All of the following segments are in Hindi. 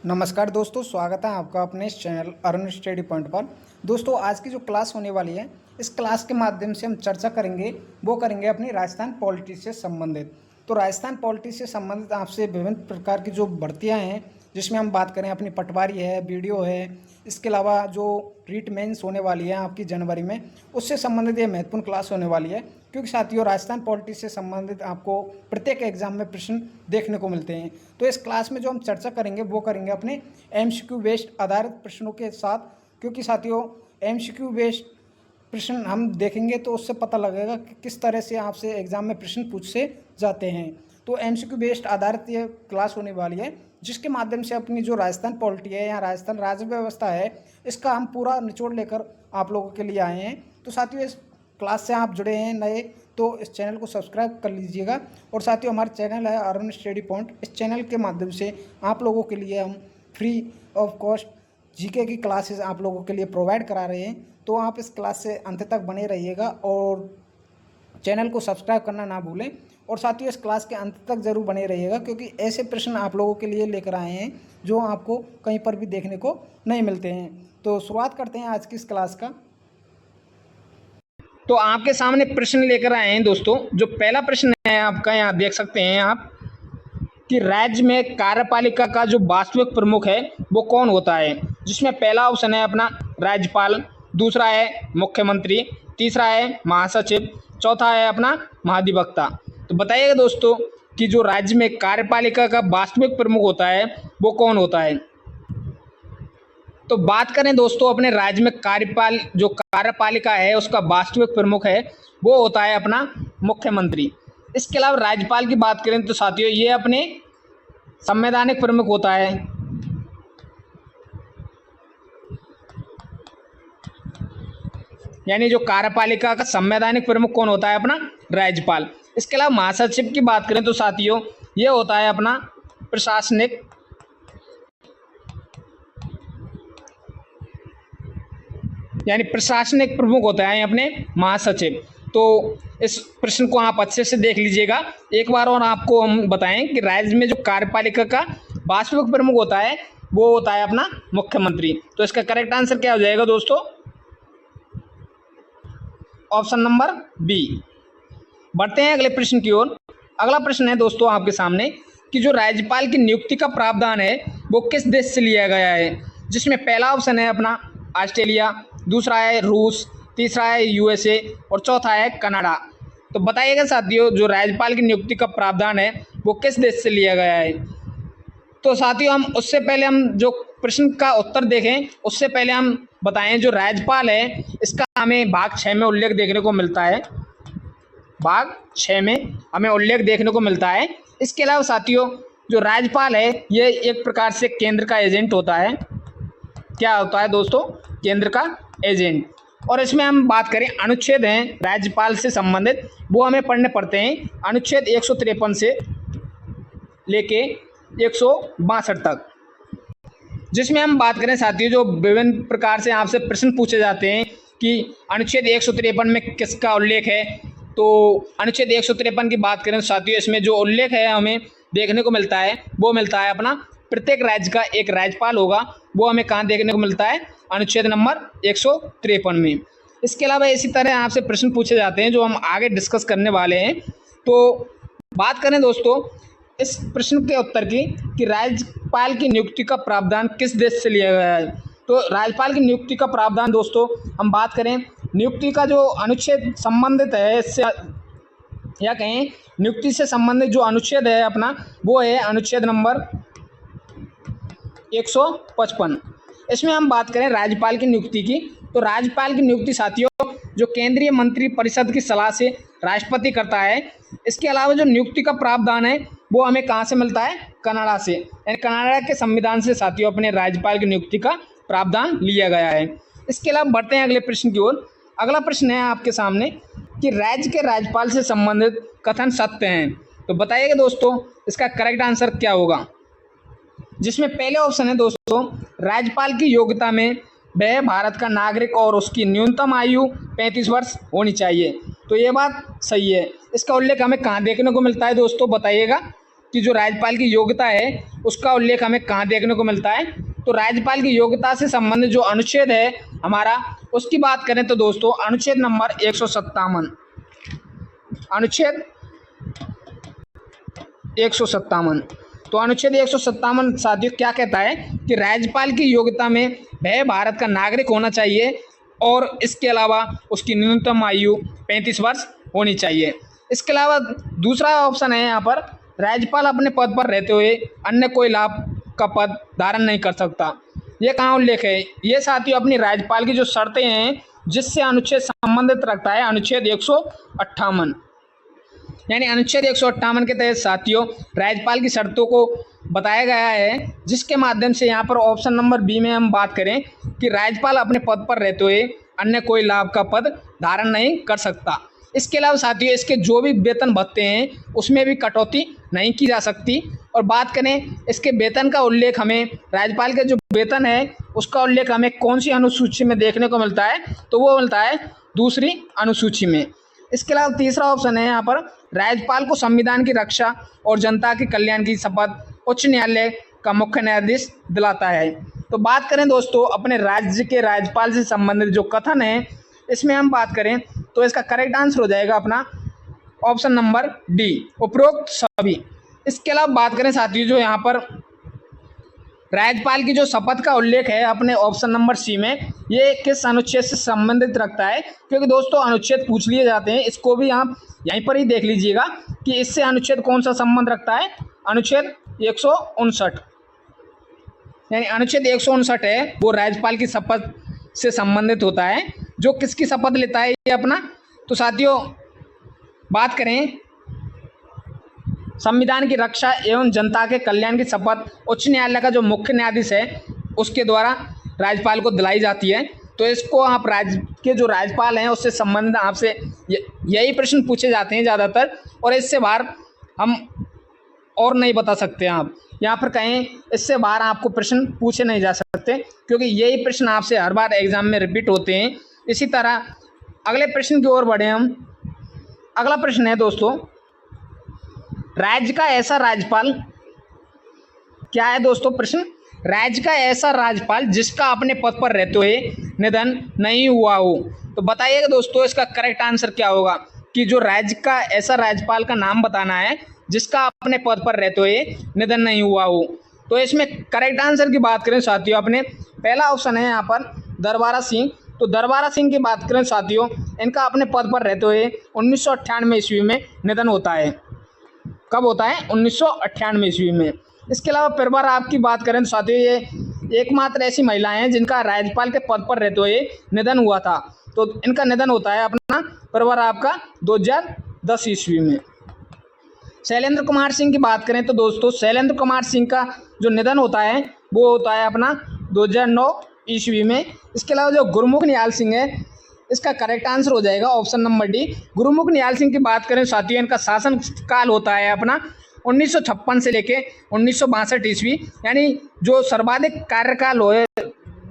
नमस्कार दोस्तों, स्वागत है आपका अपने इस चैनल अरुण स्टडी पॉइंट पर। दोस्तों, आज की जो क्लास होने वाली है, इस क्लास के माध्यम से हम चर्चा करेंगे, वो करेंगे अपनी राजस्थान पॉलिटी से संबंधित। तो राजस्थान पॉलिटी से संबंधित आपसे विभिन्न प्रकार की जो भर्तियां हैं, जिसमें हम बात करें अपनी पटवारी है, बीडीओ है, इसके अलावा जो रीट मेंस होने वाली है आपकी जनवरी में, उससे संबंधित ये महत्वपूर्ण क्लास होने वाली है। क्योंकि साथियों, राजस्थान पॉलिटी से संबंधित आपको प्रत्येक एग्जाम में प्रश्न देखने को मिलते हैं। तो इस क्लास में जो हम चर्चा करेंगे वो करेंगे अपने एमसीक्यू बेस्ड आधारित प्रश्नों के साथ। क्योंकि साथियों, एमसीक्यू बेस्ड प्रश्न हम देखेंगे तो उससे पता लगेगा कि किस तरह से आपसे एग्जाम में प्रश्न पूछे जाते हैं। तो एमसीक्यू बेस्ड आधारित ये क्लास होने वाली है, जिसके माध्यम से अपनी जो राजस्थान पॉलिटी है या राजस्थान राज्य व्यवस्था है, इसका हम पूरा निचोड़ लेकर आप लोगों के लिए आए हैं। तो साथियों, इस क्लास से आप जुड़े हैं नए, तो इस चैनल को सब्सक्राइब कर लीजिएगा। और साथियों, हमारा चैनल है अरुण स्टडी पॉइंट। इस चैनल के माध्यम से आप लोगों के लिए हम फ्री ऑफ कॉस्ट जीके की क्लासेस आप लोगों के लिए प्रोवाइड करा रहे हैं। तो आप इस क्लास से अंत तक बने रहिएगा और चैनल को सब्सक्राइब करना ना भूलें। और साथियों, इस क्लास के अंत तक ज़रूर बने रहिएगा, क्योंकि ऐसे प्रश्न आप लोगों के लिए लेकर आए हैं जो आपको कहीं पर भी देखने को नहीं मिलते हैं। तो शुरुआत करते हैं आज की इस क्लास का। तो आपके सामने प्रश्न लेकर आए हैं दोस्तों। जो पहला प्रश्न है आपका, यहाँ देख सकते हैं आप कि राज्य में कार्यपालिका का जो वास्तविक प्रमुख है वो कौन होता है। जिसमें पहला ऑप्शन है अपना राज्यपाल, दूसरा है मुख्यमंत्री, तीसरा है महासचिव, चौथा है अपना महाधिवक्ता। तो बताइएगा दोस्तों कि जो राज्य में कार्यपालिका का वास्तविक प्रमुख होता है वो कौन होता है। तो बात करें दोस्तों, अपने राज्य में कार्यपालिका है उसका वास्तविक प्रमुख है वो होता है अपना मुख्यमंत्री। इसके अलावा राज्यपाल की बात करें तो साथियों, ये अपने संवैधानिक प्रमुख होता है। यानी जो कार्यपालिका का संवैधानिक प्रमुख कौन होता है, अपना राज्यपाल। इसके अलावा महासचिव की बात करें तो साथियों, ये होता है अपना प्रशासनिक प्रमुख होता है अपने महासचिव। तो इस प्रश्न को आप अच्छे से देख लीजिएगा एक बार। और आपको हम बताएं कि राज्य में जो कार्यपालिका का वास्तविक प्रमुख होता है वो होता है अपना मुख्यमंत्री। तो इसका करेक्ट आंसर क्या हो जाएगा दोस्तों, ऑप्शन नंबर बी। बढ़ते हैं अगले प्रश्न की ओर। अगला प्रश्न है दोस्तों आपके सामने कि जो राज्यपाल की नियुक्ति का प्रावधान है वो किस देश से लिया गया है। जिसमें पहला ऑप्शन है अपना ऑस्ट्रेलिया, दूसरा है रूस, तीसरा है यूएसए और चौथा है कनाडा। तो बताइएगा साथियों, जो राज्यपाल की नियुक्ति का प्रावधान है वो किस देश से लिया गया है। तो साथियों, हम उससे पहले हम जो प्रश्न का उत्तर देखें उससे पहले हम बताएं, जो राज्यपाल है इसका हमें भाग 6 में उल्लेख देखने को मिलता है। भाग 6 में हमें उल्लेख देखने को मिलता है। इसके अलावा साथियों, जो राज्यपाल है ये एक प्रकार से केंद्र का एजेंट होता है। क्या होता है दोस्तों, केंद्र का एजेंट। और इसमें हम बात करें अनुच्छेद हैं राज्यपाल से संबंधित, वो हमें पढ़ने पड़ते हैं। अनुच्छेद 153 से लेके 162 तक। जिसमें हम बात करें साथियों, जो विभिन्न प्रकार से आपसे प्रश्न पूछे जाते हैं कि अनुच्छेद 153 में किसका उल्लेख है। तो अनुच्छेद 153 की बात करें तो साथियों, इसमें जो उल्लेख है हमें देखने को मिलता है वो मिलता है अपना प्रत्येक राज्य का एक राज्यपाल होगा। वो हमें कहाँ देखने को मिलता है, अनुच्छेद नंबर 153 में। इसके अलावा इसी तरह आपसे प्रश्न पूछे जाते हैं जो हम आगे डिस्कस करने वाले हैं। तो बात करें दोस्तों इस प्रश्न के उत्तर की कि राज्यपाल की नियुक्ति का प्रावधान किस देश से लिया गया है। तो राज्यपाल की नियुक्ति का प्रावधान दोस्तों हम बात करें, नियुक्ति का जो अनुच्छेद संबंधित है इससे, या कहें नियुक्ति से संबंधित जो अनुच्छेद है अपना, वो है अनुच्छेद नंबर 155। इसमें हम बात करें राज्यपाल की नियुक्ति की, तो राज्यपाल की नियुक्ति साथियों जो केंद्रीय मंत्री परिषद की सलाह से राष्ट्रपति करता है। इसके अलावा जो नियुक्ति का प्रावधान है वो हमें कहाँ से मिलता है, कनाडा से। यानी कनाडा के संविधान से साथियों अपने राज्यपाल की नियुक्ति का प्रावधान लिया गया है। इसके अलावा बढ़ते हैं अगले प्रश्न की ओर। अगला प्रश्न है आपके सामने कि राज्य के राज्यपाल से संबंधित कथन सत्य हैं। तो बताइएगा दोस्तों इसका करेक्ट आंसर क्या होगा। जिसमें पहले ऑप्शन है दोस्तों, राज्यपाल की योग्यता में वह भारत का नागरिक और उसकी न्यूनतम आयु 35 वर्ष होनी चाहिए। तो ये बात सही है। इसका उल्लेख हमें कहाँ देखने को मिलता है दोस्तों, बताइएगा। कि जो राज्यपाल की योग्यता है उसका उल्लेख हमें कहाँ देखने को मिलता है। तो राज्यपाल की योग्यता से संबंधित जो अनुच्छेद है हमारा, उसकी बात करें तो दोस्तों अनुच्छेद नंबर 157, अनुच्छेद 157। तो अनुच्छेद 157 साथियों क्या कहता है कि राज्यपाल की योग्यता में वह भारत का नागरिक होना चाहिए और इसके अलावा उसकी न्यूनतम आयु 35 वर्ष होनी चाहिए। इसके अलावा दूसरा ऑप्शन है यहाँ पर, राज्यपाल अपने पद पर रहते हुए अन्य कोई लाभ का पद धारण नहीं कर सकता। ये कहाँ उल्लेख है? ये साथियों अपनी राज्यपाल की जो शर्तें हैं जिससे अनुच्छेद संबंधित रखता है, अनुच्छेद 158, यानी अनुच्छेद 158 के तहत साथियों राज्यपाल की शर्तों को बताया गया है, जिसके माध्यम से यहाँ पर ऑप्शन नंबर बी में हम बात करें कि राज्यपाल अपने पद पर रहते हुए अन्य कोई लाभ का पद धारण नहीं कर सकता। इसके अलावा साथियों इसके जो भी वेतन भत्ते हैं उसमें भी कटौती नहीं की जा सकती। और बात करें इसके वेतन का उल्लेख, हमें राज्यपाल के जो वेतन है उसका उल्लेख हमें कौन सी अनुसूची में देखने को मिलता है? तो वो मिलता है दूसरी अनुसूची में। इसके अलावा तीसरा ऑप्शन है यहाँ पर, राज्यपाल को संविधान की रक्षा और जनता के कल्याण की शपथ उच्च न्यायालय का मुख्य न्यायाधीश दिलाता है। तो बात करें दोस्तों अपने राज्य के राज्यपाल से संबंधित जो कथन है, इसमें हम बात करें तो इसका करेक्ट आंसर हो जाएगा अपना ऑप्शन नंबर डी, उपरोक्त सभी। इसके अलावा बात करें साथियों जो यहाँ पर राज्यपाल की जो शपथ का उल्लेख है अपने ऑप्शन नंबर सी में, ये किस अनुच्छेद से संबंधित रखता है? क्योंकि दोस्तों अनुच्छेद पूछ लिए जाते हैं, इसको भी आप यहीं पर ही देख लीजिएगा कि इससे अनुच्छेद कौन सा संबंध रखता है। अनुच्छेद 159, यानी अनुच्छेद 159 है वो राज्यपाल की शपथ से संबंधित होता है। जो किसकी शपथ लेता है ये अपना? तो साथियों बात करें संविधान की रक्षा एवं जनता के कल्याण की शपथ उच्च न्यायालय का जो मुख्य न्यायाधीश है उसके द्वारा राज्यपाल को दिलाई जाती है। तो इसको आप राज्य के जो राज्यपाल हैं उससे संबंधित आपसे यही प्रश्न पूछे जाते हैं ज़्यादातर, और इससे बाहर हम और नहीं बता सकते। आप यहाँ पर कहें इससे बाहर आपको प्रश्न पूछे नहीं जा सकते, क्योंकि यही प्रश्न आपसे हर बार एग्जाम में रिपीट होते हैं। इसी तरह अगले प्रश्न की ओर बढ़े हम। अगला प्रश्न है दोस्तों, राज्य का ऐसा राज्यपाल, क्या है दोस्तों प्रश्न? राज्य का ऐसा राज्यपाल जिसका अपने पद पर रहते हुए निधन नहीं हुआ हो। तो बताइएगा दोस्तों इसका करेक्ट आंसर क्या होगा कि जो राज्य का ऐसा राज्यपाल का नाम बताना है जिसका अपने पद पर रहते हुए निधन नहीं हुआ हो। तो इसमें करेक्ट आंसर की बात करें साथियों, अपने पहला ऑप्शन है यहाँ पर दरबारा सिंह। तो दरबारा सिंह की बात करें साथियों, इनका अपने पद पर रहते हुए 1998 ईस्वी में निधन होता है। कब होता है? 1998 ईस्वी में। इसके अलावा प्रभा राव की बात करें तो साथियों ये एकमात्र ऐसी महिलाएं हैं जिनका राज्यपाल के पद पर रहते हुए निधन हुआ था। तो इनका निधन होता है अपना प्रभा राव का 2010 ईस्वी में। शैलेंद्र कुमार सिंह की बात करें तो दोस्तों शैलेंद्र कुमार सिंह का जो निधन होता है वो होता है अपना 2009 ईस्वी में। इसके अलावा जो गुरमुख निहाल सिंह है इसका करेक्ट आंसर हो जाएगा ऑप्शन नंबर डी। गुरमुख निहाल सिंह की बात करें साथियों, इनका शासन काल होता है अपना 1956 से लेके 1962 ईस्वी, यानी जो सर्वाधिक कार्यकाल हो,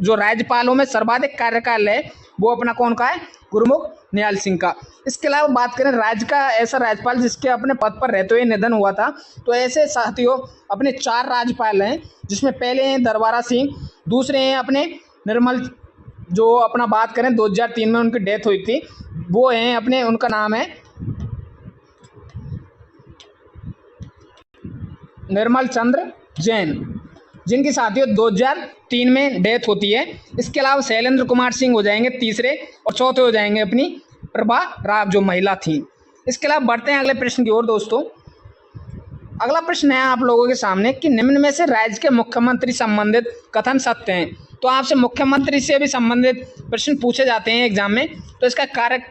जो राज्यपालों में सर्वाधिक कार्यकाल है वो अपना कौन का है? गुरमुख निहाल सिंह का। इसके अलावा बात करें राज्य का ऐसा राज्यपाल जिसके अपने पद पर रहते हुए निधन हुआ था, तो ऐसे साथियों अपने 4 राज्यपाल हैं, जिसमें पहले हैं दरबारा सिंह, दूसरे हैं अपने निर्मल, जो अपना बात करें 2003 में उनकी डेथ हुई थी, वो हैं अपने, उनका नाम है निर्मल चंद्र जैन, जिनकी साथियों 2003 में डेथ होती है। इसके अलावा शैलेंद्र कुमार सिंह हो जाएंगे तीसरे, और चौथे हो जाएंगे अपनी प्रभा राव जो महिला थी। इसके अलावा बढ़ते हैं अगले प्रश्न की ओर दोस्तों। अगला प्रश्न है आप लोगों के सामने कि निम्न में से राज्य के मुख्यमंत्री संबंधित कथन सत्य हैं। तो आपसे मुख्यमंत्री से भी संबंधित प्रश्न पूछे जाते हैं एग्जाम में, तो इसका कारक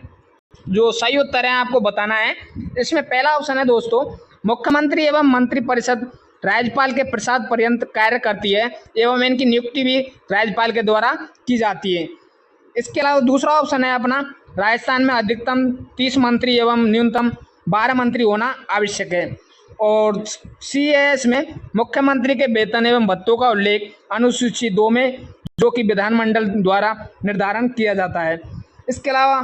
जो सही उत्तर है आपको बताना है। इसमें पहला ऑप्शन है दोस्तों, मुख्यमंत्री एवं मंत्रिपरिषद राज्यपाल के प्रसाद पर्यंत कार्य करती है एवं इनकी नियुक्ति भी राज्यपाल के द्वारा की जाती है। इसके अलावा दूसरा ऑप्शन है अपना, राजस्थान में अधिकतम 30 मंत्री एवं न्यूनतम 12 मंत्री होना आवश्यक है। और सी है इसमें मुख्यमंत्री के वेतन एवं भत्तों का उल्लेख अनुसूची 2 में जो कि विधानमंडल द्वारा निर्धारण किया जाता है। इसके अलावा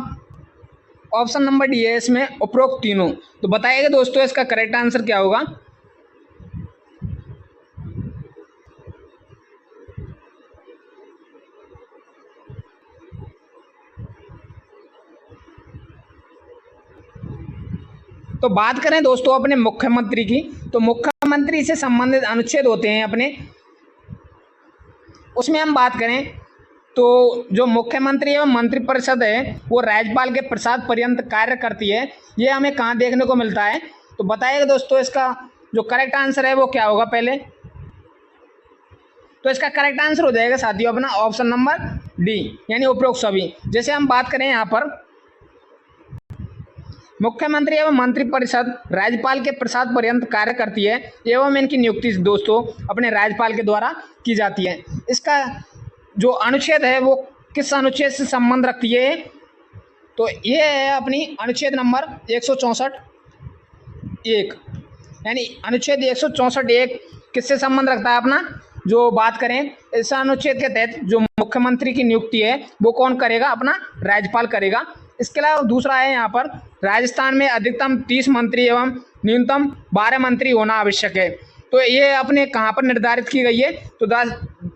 ऑप्शन नंबर डी है इसमें उपरोक्त तीनों। तो बताइएगा दोस्तों इसका करेक्ट आंसर क्या होगा? तो बात करें दोस्तों अपने मुख्यमंत्री की, तो मुख्यमंत्री से संबंधित अनुच्छेद होते हैं अपने, उसमें हम बात करें तो जो मुख्यमंत्री एवं मंत्रिपरिषद है वो राज्यपाल के प्रसाद पर्यंत कार्य करती है। ये हमें कहाँ देखने को मिलता है, तो बताइएगा दोस्तों इसका जो करेक्ट आंसर है वो क्या होगा पहले। तो इसका करेक्ट आंसर हो जाएगा साथियों अपना ऑप्शन नंबर डी, यानी उपरोक्त सभी। जैसे हम बात करें यहाँ पर मुख्यमंत्री एवं मंत्रिपरिषद राज्यपाल के प्रसाद पर्यंत कार्य करती है एवं इनकी नियुक्ति दोस्तों अपने राज्यपाल के द्वारा की जाती है। इसका जो अनुच्छेद है वो किस अनुच्छेद से संबंध रखती है, तो ये है अपनी अनुच्छेद नंबर 164(1), यानी अनुच्छेद 164(1) किससे संबंध रखता है अपना, जो बात करें इस अनुच्छेद के तहत जो मुख्यमंत्री की नियुक्ति है वो कौन करेगा, अपना राज्यपाल करेगा। इसके अलावा दूसरा है यहाँ पर राजस्थान में अधिकतम 30 मंत्री एवं न्यूनतम 12 मंत्री होना आवश्यक है। तो ये अपने कहाँ पर निर्धारित की गई है, तो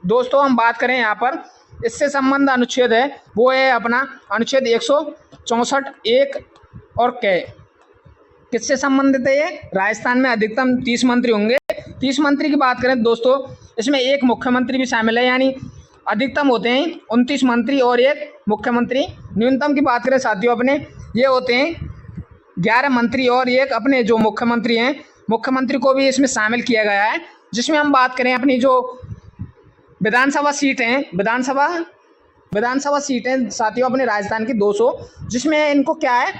दोस्तों हम बात करें यहाँ पर इससे संबंध अनुच्छेद है वो है अपना अनुच्छेद 164(1) और क किससे संबंधित है, ये राजस्थान में अधिकतम 30 मंत्री होंगे। 30 मंत्री की बात करें दोस्तों इसमें एक मुख्यमंत्री भी शामिल है, यानी अधिकतम होते हैं 29 मंत्री और एक मुख्यमंत्री। न्यूनतम की बात करें साथियों अपने ये होते हैं 11 मंत्री और एक अपने जो मुख्यमंत्री हैं, मुख्यमंत्री को भी इसमें शामिल किया गया है। जिसमें हम बात करें अपनी जो विधानसभा सीट हैं, विधानसभा सीटें साथियों अपने राजस्थान की 200, जिसमें इनको क्या है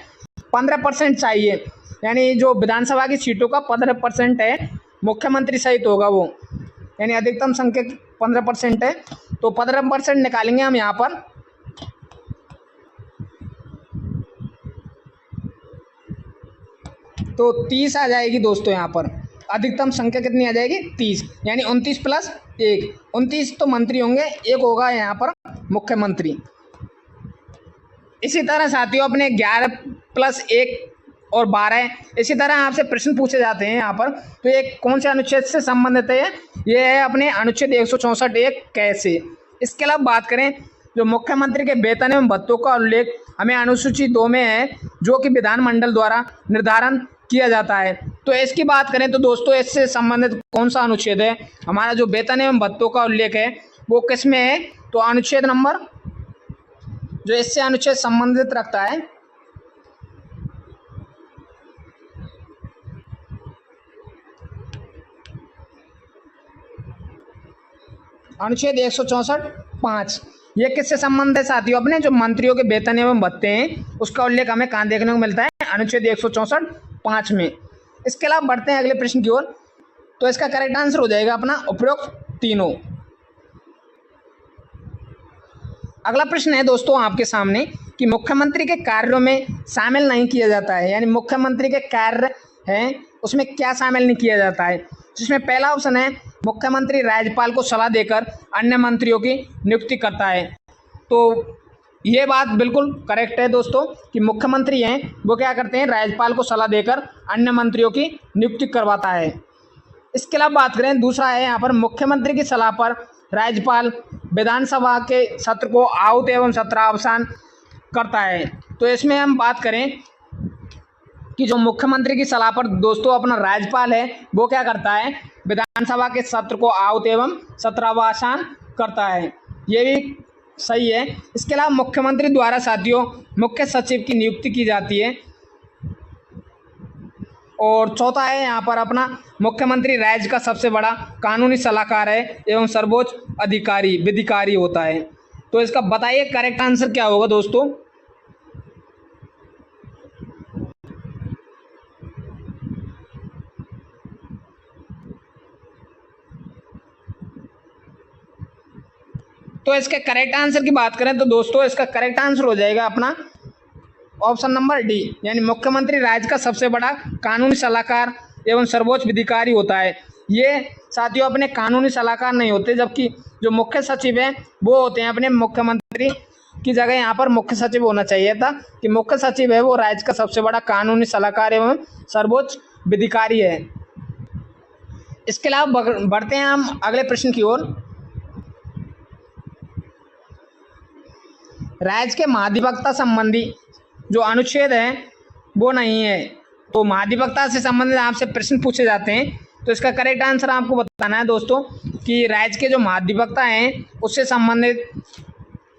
15% चाहिए, यानी जो विधानसभा की सीटों का 15% है मुख्यमंत्री सहित होगा वो, यानी अधिकतम संख्या 15% है। तो 15% निकालेंगे हम यहाँ पर, तो 30 आ जाएगी दोस्तों। यहाँ पर अधिकतम संख्या कितनी आ जाएगी 30, यानी 29 + 1, 29 तो मंत्री होंगे, एक होगा यहाँ पर मुख्यमंत्री। इसी तरह साथियों अपने 11 + 1 और 12, इसी तरह आपसे प्रश्न पूछे जाते हैं यहाँ पर। तो ये कौन से अनुच्छेद से संबंधित है, ये है अपने अनुच्छेद 164(1) कैसे। इसके अलावा बात करें जो मुख्यमंत्री के वेतन एवं भत्तों का उल्लेख हमें अनुसूची 2 में है, जो कि विधानमंडल द्वारा निर्धारण किया जाता है। तो इसकी बात करें तो दोस्तों इससे संबंधित कौन सा अनुच्छेद है, हमारा जो वेतन एवं भत्तों का उल्लेख है वो किस में है, तो अनुच्छेद नंबर जो इससे अनुच्छेद संबंधित रखता है अनुच्छेद 164(5), ये किससे संबंध है साथियों अपने जो मंत्रियों के वेतन एवं भत्ते हैं उसका उल्लेख हमें कहाँ देखने को मिलता है, अनुच्छेद 164(5) में। इसके अलावा बढ़ते हैं अगले प्रश्न की ओर। तो इसका करेक्ट आंसर हो जाएगा अपना उपरोक्त तीनों। अगला प्रश्न है दोस्तों आपके सामने कि मुख्यमंत्री के कार्यों में शामिल नहीं किया जाता है, यानी मुख्यमंत्री के कार्य हैं उसमें क्या शामिल नहीं किया जाता है। जिसमें पहला ऑप्शन है मुख्यमंत्री राज्यपाल को सलाह देकर अन्य मंत्रियों की नियुक्ति करता है। तो ये बात बिल्कुल करेक्ट है दोस्तों कि मुख्यमंत्री हैं वो क्या करते हैं, राज्यपाल को सलाह देकर अन्य मंत्रियों की नियुक्ति करवाता है। इसके अलावा बात करें दूसरा है यहाँ पर मुख्यमंत्री की सलाह पर राज्यपाल विधानसभा के सत्र को आहूत एवं सत्रावसान करता है। तो इसमें हम बात करें कि जो मुख्यमंत्री की सलाह पर दोस्तों अपना राज्यपाल है वो क्या करता है, विधानसभा के सत्र को आहूत एवं सत्रावसान करता है, ये भी सही है। इसके अलावा मुख्यमंत्री द्वारा साथियों मुख्य सचिव की नियुक्ति की जाती है। और चौथा है यहाँ पर अपना मुख्यमंत्री राज्य का सबसे बड़ा कानूनी सलाहकार है एवं सर्वोच्च अधिकारी विधिकारी होता है। तो इसका बताइए करेक्ट आंसर क्या होगा दोस्तों। तो इसके करेक्ट आंसर की बात करें तो दोस्तों इसका करेक्ट आंसर हो जाएगा अपना ऑप्शन नंबर डी, यानी मुख्यमंत्री राज्य का सबसे बड़ा कानूनी सलाहकार एवं सर्वोच्च विधिकारी होता है। ये साथियों अपने कानूनी सलाहकार नहीं होते, जबकि जो मुख्य सचिव हैं वो होते हैं अपने मुख्यमंत्री की जगह यहाँ पर मुख्य सचिव होना चाहिए था कि मुख्य सचिव है वो राज्य का सबसे बड़ा कानूनी सलाहकार एवं सर्वोच्च विधिकारी है। इसके अलावा बढ़ते हैं हम अगले प्रश्न की ओर। राज्य के महाधिवक्ता संबंधी जो अनुच्छेद है वो नहीं है, तो महाधिवक्ता से संबंधित आपसे प्रश्न पूछे जाते हैं, तो इसका करेक्ट आंसर आपको बताना है दोस्तों कि राज्य के जो महाधिवक्ता हैं उससे संबंधित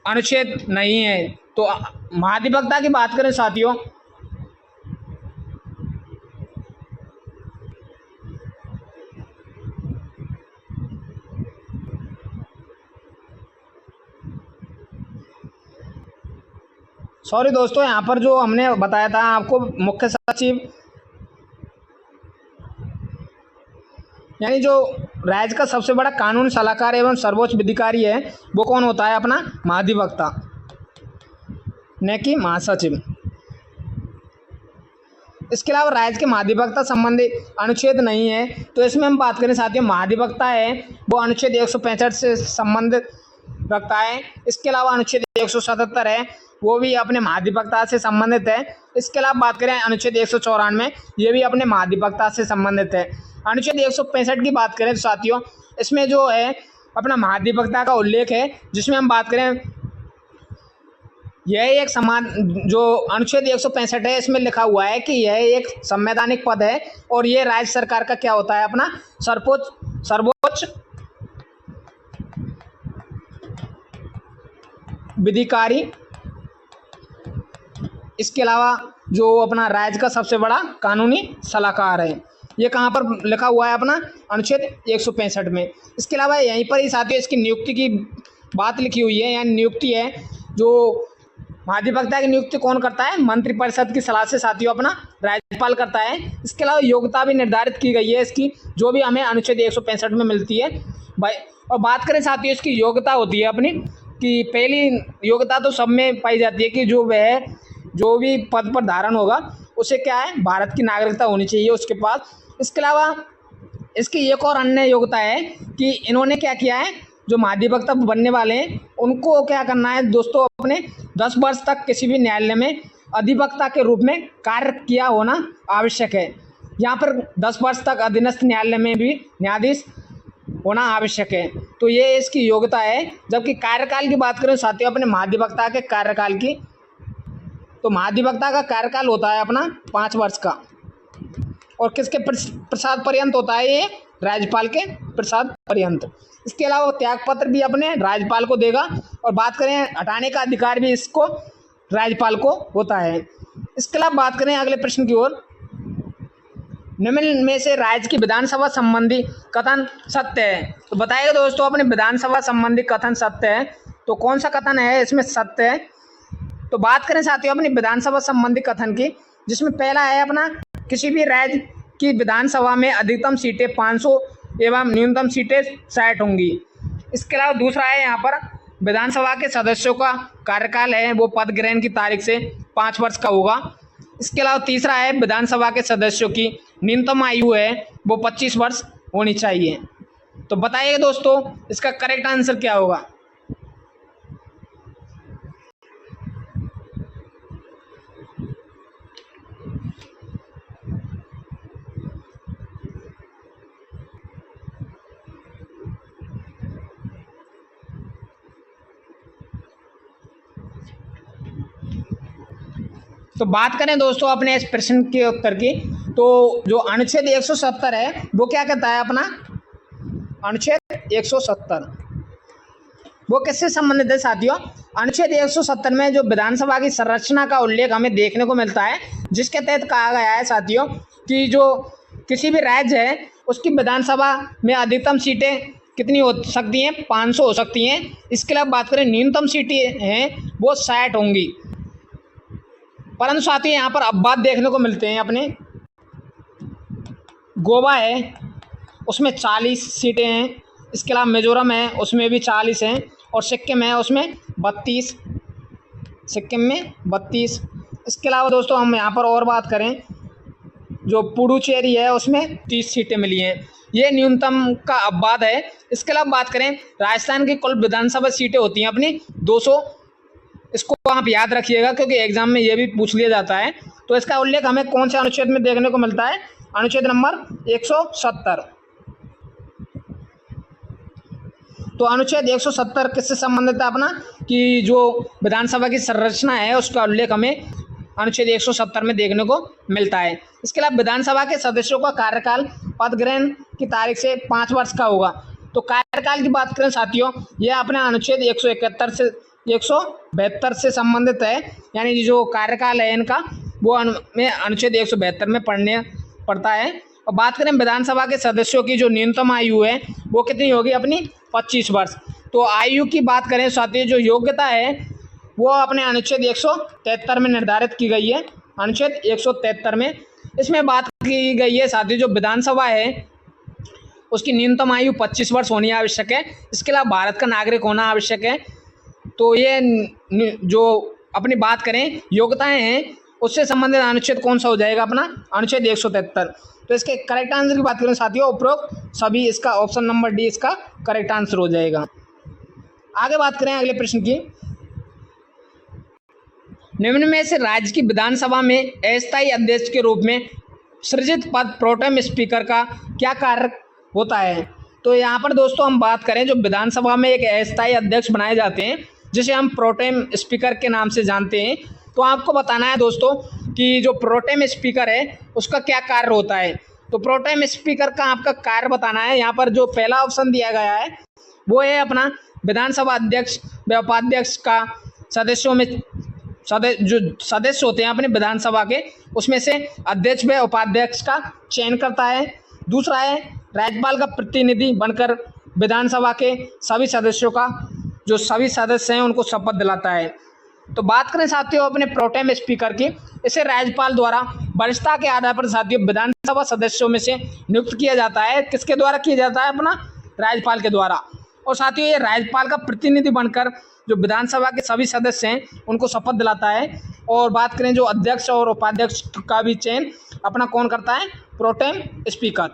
अनुच्छेद नहीं है। तो महाधिवक्ता की बात करें साथियों, सॉरी दोस्तों, यहाँ पर जो हमने बताया था आपको, मुख्य सचिव यानी जो राज्य का सबसे बड़ा कानून सलाहकार एवं सर्वोच्च विधिकारी है वो कौन होता है? अपना महाधिवक्ता, न कि महासचिव। इसके अलावा राज्य के महाधिवक्ता संबंधी अनुच्छेद नहीं है, तो इसमें हम बात करें साथियों, महाधिवक्ता है वो अनुच्छेद 165 से संबंध रखता है। इसके अलावा अनुच्छेद 177 है वो भी अपने महाधिवक्ता से संबंधित है। इसके अलावा बात करें अनुच्छेद 194, ये भी अपने महाधिवक्ता से संबंधित है। अनुच्छेद 165 की बात करें तो साथियों, इसमें जो है अपना महाधिवक्ता का उल्लेख है, जिसमें हम बात करें यह एक समान, जो अनुच्छेद 165 है इसमें लिखा हुआ है कि यह एक संवैधानिक पद है और ये राज्य सरकार का क्या होता है? अपना सर्वोच्च विधिकारी। इसके अलावा जो अपना राज्य का सबसे बड़ा कानूनी सलाहकार है, ये कहाँ पर लिखा हुआ है? अपना अनुच्छेद 165 में। इसके अलावा यहीं पर ही साथियों इसकी नियुक्ति की बात लिखी हुई है, यानी नियुक्ति है जो महाधिवक्ता की नियुक्ति कौन करता है? मंत्रिपरिषद की सलाह से साथियों अपना राज्यपाल करता है। इसके अलावा योग्यता भी निर्धारित की गई है इसकी, जो भी हमें अनुच्छेद 165 में मिलती है भाई। और बात करें साथियों इसकी योग्यता होती है अपनी, कि पहली योग्यता तो सब में पाई जाती है कि जो भी पद पर धारण होगा उसे क्या है? भारत की नागरिकता होनी चाहिए उसके पास। इसके अलावा इसकी एक और अन्य योग्यता है कि इन्होंने क्या किया है, जो महाधिवक्ता बनने वाले हैं उनको क्या करना है दोस्तों, अपने 10 वर्ष तक किसी भी न्यायालय में अधिवक्ता के रूप में कार्य किया होना आवश्यक है। यहाँ पर 10 वर्ष तक अधीनस्थ न्यायालय में भी न्यायाधीश होना आवश्यक है, तो ये इसकी योग्यता है। जबकि कार्यकाल की बात करें साथियों अपने महाधिवक्ता के कार्यकाल की, तो महाधिवक्ता का कार्यकाल होता है अपना 5 वर्ष का, और किसके प्रसाद पर्यंत होता है? ये राज्यपाल के प्रसाद पर्यंत। इसके अलावा त्यागपत्र भी अपने राज्यपाल को देगा, और बात करें हटाने का अधिकार भी इसको राज्यपाल को होता है। इसके अलावा बात करें अगले प्रश्न की ओर, निम्न में से राज्य की विधानसभा संबंधी कथन सत्य है? तो बताइएगा दोस्तों अपने विधानसभा संबंधी कथन सत्य है, तो कौन सा कथन है इसमें सत्य है? तो बात करें साथियों अपनी विधानसभा संबंधी कथन की, जिसमें पहला है अपना, किसी भी राज्य की विधानसभा में अधिकतम सीटें 500 एवं न्यूनतम सीटें 60 होंगी। इसके अलावा दूसरा है यहाँ पर, विधानसभा के सदस्यों का कार्यकाल है वो पद ग्रहण की तारीख से 5 वर्ष का होगा। इसके अलावा तीसरा है, विधानसभा के सदस्यों की न्यूनतम आयु है वो 25 वर्ष होनी चाहिए। तो बताइए दोस्तों इसका करेक्ट आंसर क्या होगा? तो बात करें दोस्तों अपने इस प्रश्न के उत्तर की, तो जो अनुच्छेद 170 है वो क्या कहता है? अपना अनुच्छेद 170 वो किससे संबंधित है साथियों? अनुच्छेद 170 में जो विधानसभा की संरचना का उल्लेख हमें देखने को मिलता है, जिसके तहत कहा गया है साथियों कि जो किसी भी राज्य है उसकी विधानसभा में अधिकतम सीटें कितनी हो सकती हैं? 500 हो सकती हैं। इसके अलावा बात करें न्यूनतम सीटें हैं वो 60 होंगी। परंतु साथियों यहाँ पर अपवाद देखने को मिलते हैं अपने, गोवा है उसमें 40 सीटें हैं। इसके अलावा मिजोरम है उसमें भी 40 हैं, और सिक्किम है उसमें 32, सिक्किम में 32। इसके अलावा दोस्तों हम यहाँ पर और बात करें, जो पुडुचेरी है उसमें 30 सीटें मिली हैं। ये न्यूनतम का अपवाद है। इसके अलावा बात करें राजस्थान की कुल विधानसभा सीटें होती हैं अपनी 200। इसको आप याद रखिएगा क्योंकि एग्जाम में ये भी पूछ लिया जाता है। तो इसका उल्लेख हमें कौन से अनुच्छेद में देखने को मिलता है? अनुच्छेद नंबर 170। तो अनुच्छेद 170 किससे संबंधित है? अपना कि जो विधानसभा की संरचना है उसका उल्लेख हमें अनुच्छेद 170 में देखने को मिलता है। इसके अलावा विधानसभा के सदस्यों का कार्यकाल पद ग्रहण की तारीख से 5 वर्ष का होगा। तो कार्यकाल की बात करें साथियों, यह अपने अनुच्छेद 171 से 172 से संबंधित है, यानी जो कार्यकाल है इनका वो अनुच्छेद 172 में पड़ता है। और बात करें विधानसभा के सदस्यों की जो न्यूनतम आयु है वो कितनी होगी अपनी 25 वर्ष। तो आयु की बात करें साथियों, जो योग्यता है वो अपने अनुच्छेद 173 में निर्धारित की गई है। अनुच्छेद 173 में इसमें बात की गई है साथियों, जो विधानसभा है उसकी न्यूनतम आयु 25 वर्ष होनी आवश्यक है। इसके अलावा भारत का नागरिक होना आवश्यक है। तो ये जो अपनी बात करें योग्यताएं हैं उससे संबंधित अनुच्छेद कौन सा हो जाएगा अपना अनुच्छेद 173। तो इसके करेक्ट आंसर की बात करें साथियों, उपरोक्त सभी इसका ऑप्शन नंबर डी इसका करेक्ट आंसर हो जाएगा। आगे बात करें अगले प्रश्न की। निम्न में से राज्य की विधानसभा में अस्थायी अध्यक्ष के रूप में सृजित पद प्रोटेम स्पीकर का क्या कार्य होता है। तो यहाँ पर दोस्तों हम बात करें, जो विधानसभा में एक अस्थायी अध्यक्ष बनाए जाते हैं जिसे हम प्रोटेम स्पीकर के नाम से जानते हैं। तो आपको बताना है दोस्तों कि जो प्रोटेम स्पीकर है उसका क्या कार्य होता है। तो प्रोटेम स्पीकर का आपका कार्य बताना है। यहाँ पर जो पहला ऑप्शन दिया गया है वो है अपना विधानसभा अध्यक्ष व उपाध्यक्ष का सदस्यों में जो सदस्य होते हैं अपने विधानसभा के उसमें से अध्यक्ष व उपाध्यक्ष का चयन करता है। दूसरा है राज्यपाल का प्रतिनिधि बनकर विधानसभा के सभी सदस्यों का जो सभी सदस्य हैं उनको शपथ दिलाता है। तो बात करें साथियों अपने प्रोटेम स्पीकर की, इसे राज्यपाल द्वारा वरिष्ठता के आधार पर साथियों विधानसभा सदस्यों में से नियुक्त किया जाता है। किसके द्वारा किया जाता है, अपना राज्यपाल के द्वारा। और साथियों ये राज्यपाल का प्रतिनिधि बनकर जो विधानसभा के सभी सदस्य हैं उनको शपथ दिलाता है। और बात करें जो अध्यक्ष और उपाध्यक्ष का भी चयन अपना कौन करता है, प्रोटेम स्पीकर।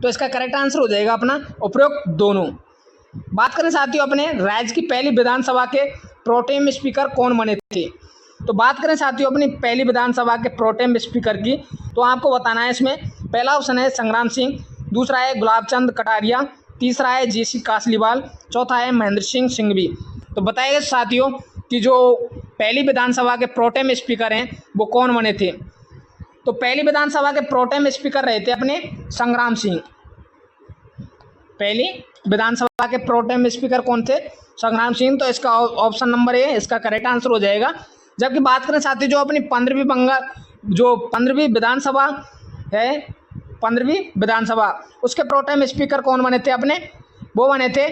तो इसका करेक्ट आंसर हो जाएगा अपना उपरोक्त दोनों। बात करें साथियों अपने राज्य की पहली विधानसभा के प्रोटेम स्पीकर कौन बने थे। तो बात करें साथियों अपनी पहली विधानसभा के प्रोटेम स्पीकर की, तो आपको बताना है इसमें पहला ऑप्शन है संग्राम सिंह, दूसरा है गुलाब चंद कटारिया, तीसरा है जीसी कासलीवाल, चौथा है महेंद्र सिंह सिंघवी। तो बताइए साथियों कि जो पहली विधानसभा के प्रोटेम स्पीकर हैं वो कौन बने थे। तो पहली विधानसभा के प्रोटेम स्पीकर रहे थे अपने संग्राम सिंह। पहली विधानसभा के प्रोटेम स्पीकर कौन थे, संग्राम सिंह। तो इसका ऑप्शन नंबर ए इसका करेक्ट आंसर हो जाएगा। जबकि बात करें साथी जो अपनी 15वीं विधानसभा है, 15वीं विधानसभा उसके प्रोटेम स्पीकर कौन बने थे अपने, वो बने थे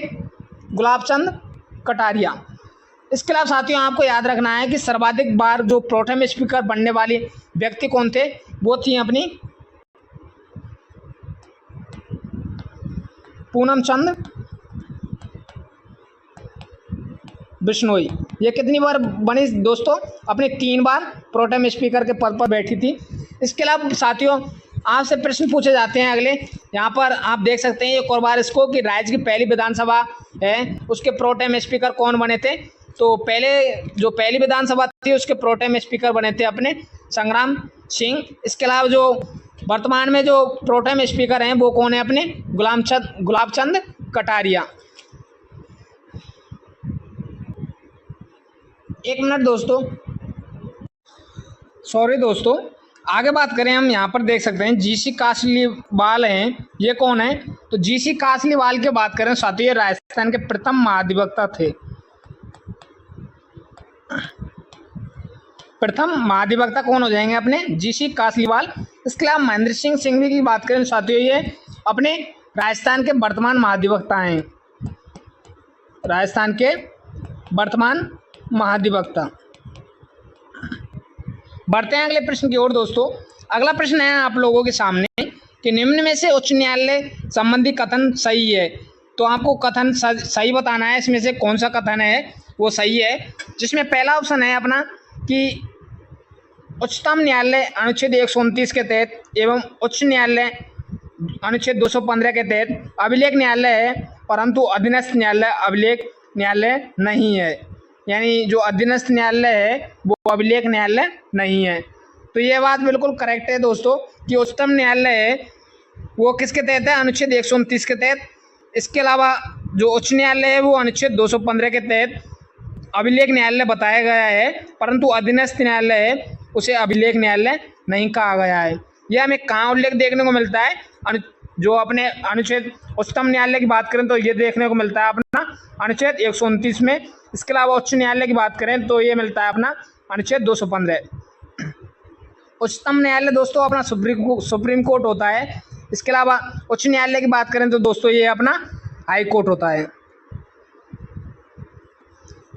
गुलाब चंद कटारिया। इसके अलावा साथियों आपको याद रखना है कि सर्वाधिक बार जो प्रोटेम स्पीकर बनने वाले व्यक्ति कौन थे, वो थी अपनी पूनम चंद बिश्नोई। ये कितनी बार बनी दोस्तों, अपने 3 बार प्रोटेम स्पीकर के पद पर बैठी थी। इसके अलावा साथियों आपसे प्रश्न पूछे जाते हैं अगले, यहाँ पर आप देख सकते हैं एक और बार इसको कि राज्य की पहली विधानसभा है उसके प्रोटेम स्पीकर कौन बने थे। तो पहली विधानसभा थी उसके प्रोटेम स्पीकर बने थे अपने संग्राम सिंह। इसके अलावा जो वर्तमान में जो प्रोटेम स्पीकर हैं वो कौन है, अपने गुलाब चंद कटारिया। एक मिनट दोस्तों, सॉरी दोस्तों, आगे बात करें हम यहाँ पर देख सकते हैं जीसी कासलीवाल हैं, ये कौन है। तो जीसी कासलीवाल की बात करें साथियों ये राजस्थान के प्रथम महाधिवक्ता थे। प्रथम महाधिवक्ता कौन हो जाएंगे अपने, जीसी कासलीवाल। इसके अलावा महेंद्र सिंह सिंघवी की बात करें साथियों ये अपने राजस्थान के वर्तमान महाधिवक्ता हैं, राजस्थान के वर्तमान महाधिवक्ता। बढ़ते हैं अगले प्रश्न की ओर दोस्तों। अगला प्रश्न है आप लोगों के सामने कि निम्न में से उच्च न्यायालय संबंधी कथन सही है। तो आपको कथन सही बताना है, इसमें से कौन सा कथन है वो सही है। जिसमें पहला ऑप्शन है अपना कि उच्चतम न्यायालय अनुच्छेद 129 के तहत एवं उच्च न्यायालय अनुच्छेद 215 के तहत अभिलेख न्यायालय है, परंतु अधीनस्थ न्यायालय अभिलेख न्यायालय नहीं है। यानी जो अधीनस्थ न्यायालय है वो अभिलेख न्यायालय नहीं है। तो ये बात बिल्कुल करेक्ट है दोस्तों कि उच्चतम न्यायालय है वो किसके तहत है, अनुच्छेद 129 के तहत। इसके अलावा जो उच्च न्यायालय है वो अनुच्छेद 215 के तहत अभिलेख न्यायालय बताया गया है, परंतु अधीनस्थ न्यायालय है उसे अभिलेख न्यायालय नहीं कहा गया है। यह हमें कहाँ उल्लेख देखने को मिलता है? जो अपने अनुच्छेद उच्चतम न्यायालय की बात करें तो ये देखने को मिलता है अपना अनुच्छेद 129 में। इसके अलावा उच्च न्यायालय की बात करें तो ये मिलता है अपना अनुच्छेद 215। उच्चतम न्यायालय दोस्तों अपना सुप्रीम कोर्ट होता है। इसके अलावा उच्च न्यायालय की बात करें तो दोस्तों ये अपना हाई कोर्ट होता है।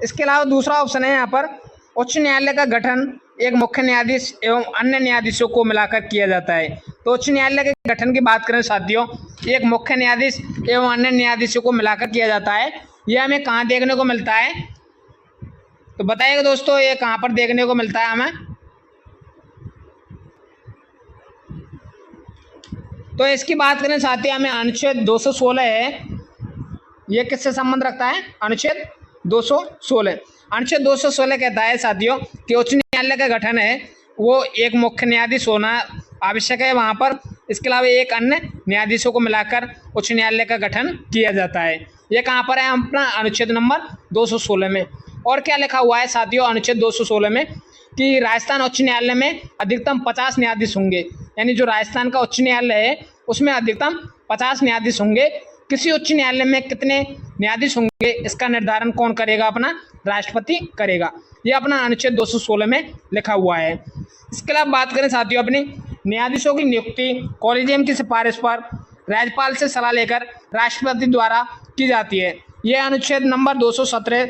इसके अलावा दूसरा ऑप्शन है यहाँ पर, उच्च न्यायालय का गठन एक मुख्य न्यायाधीश एवं अन्य न्यायाधीशों को मिलाकर किया जाता है। तो उच्च न्यायालय के गठन की बात करें साथियों, एक मुख्य न्यायाधीश एवं अन्य न्यायाधीशों को मिलाकर किया जाता है। यह हमें कहाँ देखने को मिलता है? तो बताइएगा दोस्तों, ये कहाँ पर देखने को मिलता है हमें? तो इसकी बात करें साथियों, हमें अनुच्छेद 216 है। ये किससे संबंध रखता है? अनुच्छेद 216। अनुच्छेद 216 कहता है साथियों कि उच्च न्यायालय का गठन है वो एक मुख्य न्यायाधीश होना आवश्यक है वहाँ पर। इसके अलावा एक अन्य न्यायाधीशों को मिलाकर उच्च न्यायालय का गठन किया जाता है। ये कहाँ पर है? अपना अनुच्छेद नंबर 216 में। और क्या लिखा हुआ है साथियों अनुच्छेद 216 में? कि राजस्थान उच्च न्यायालय में अधिकतम 50 न्यायाधीश होंगे। यानी जो राजस्थान का उच्च न्यायालय है उसमें अधिकतम 50 न्यायाधीश होंगे। किसी उच्च न्यायालय में कितने न्यायाधीश होंगे इसका निर्धारण कौन करेगा? अपना राष्ट्रपति करेगा। ये अपना अनुच्छेद 216 में लिखा हुआ है। इसके अलावा बात करें साथियों अपनी न्यायाधीशों की नियुक्ति कॉलेजियम की सिफारिश पर राज्यपाल से सलाह लेकर राष्ट्रपति द्वारा की जाती है। यह अनुच्छेद नंबर 217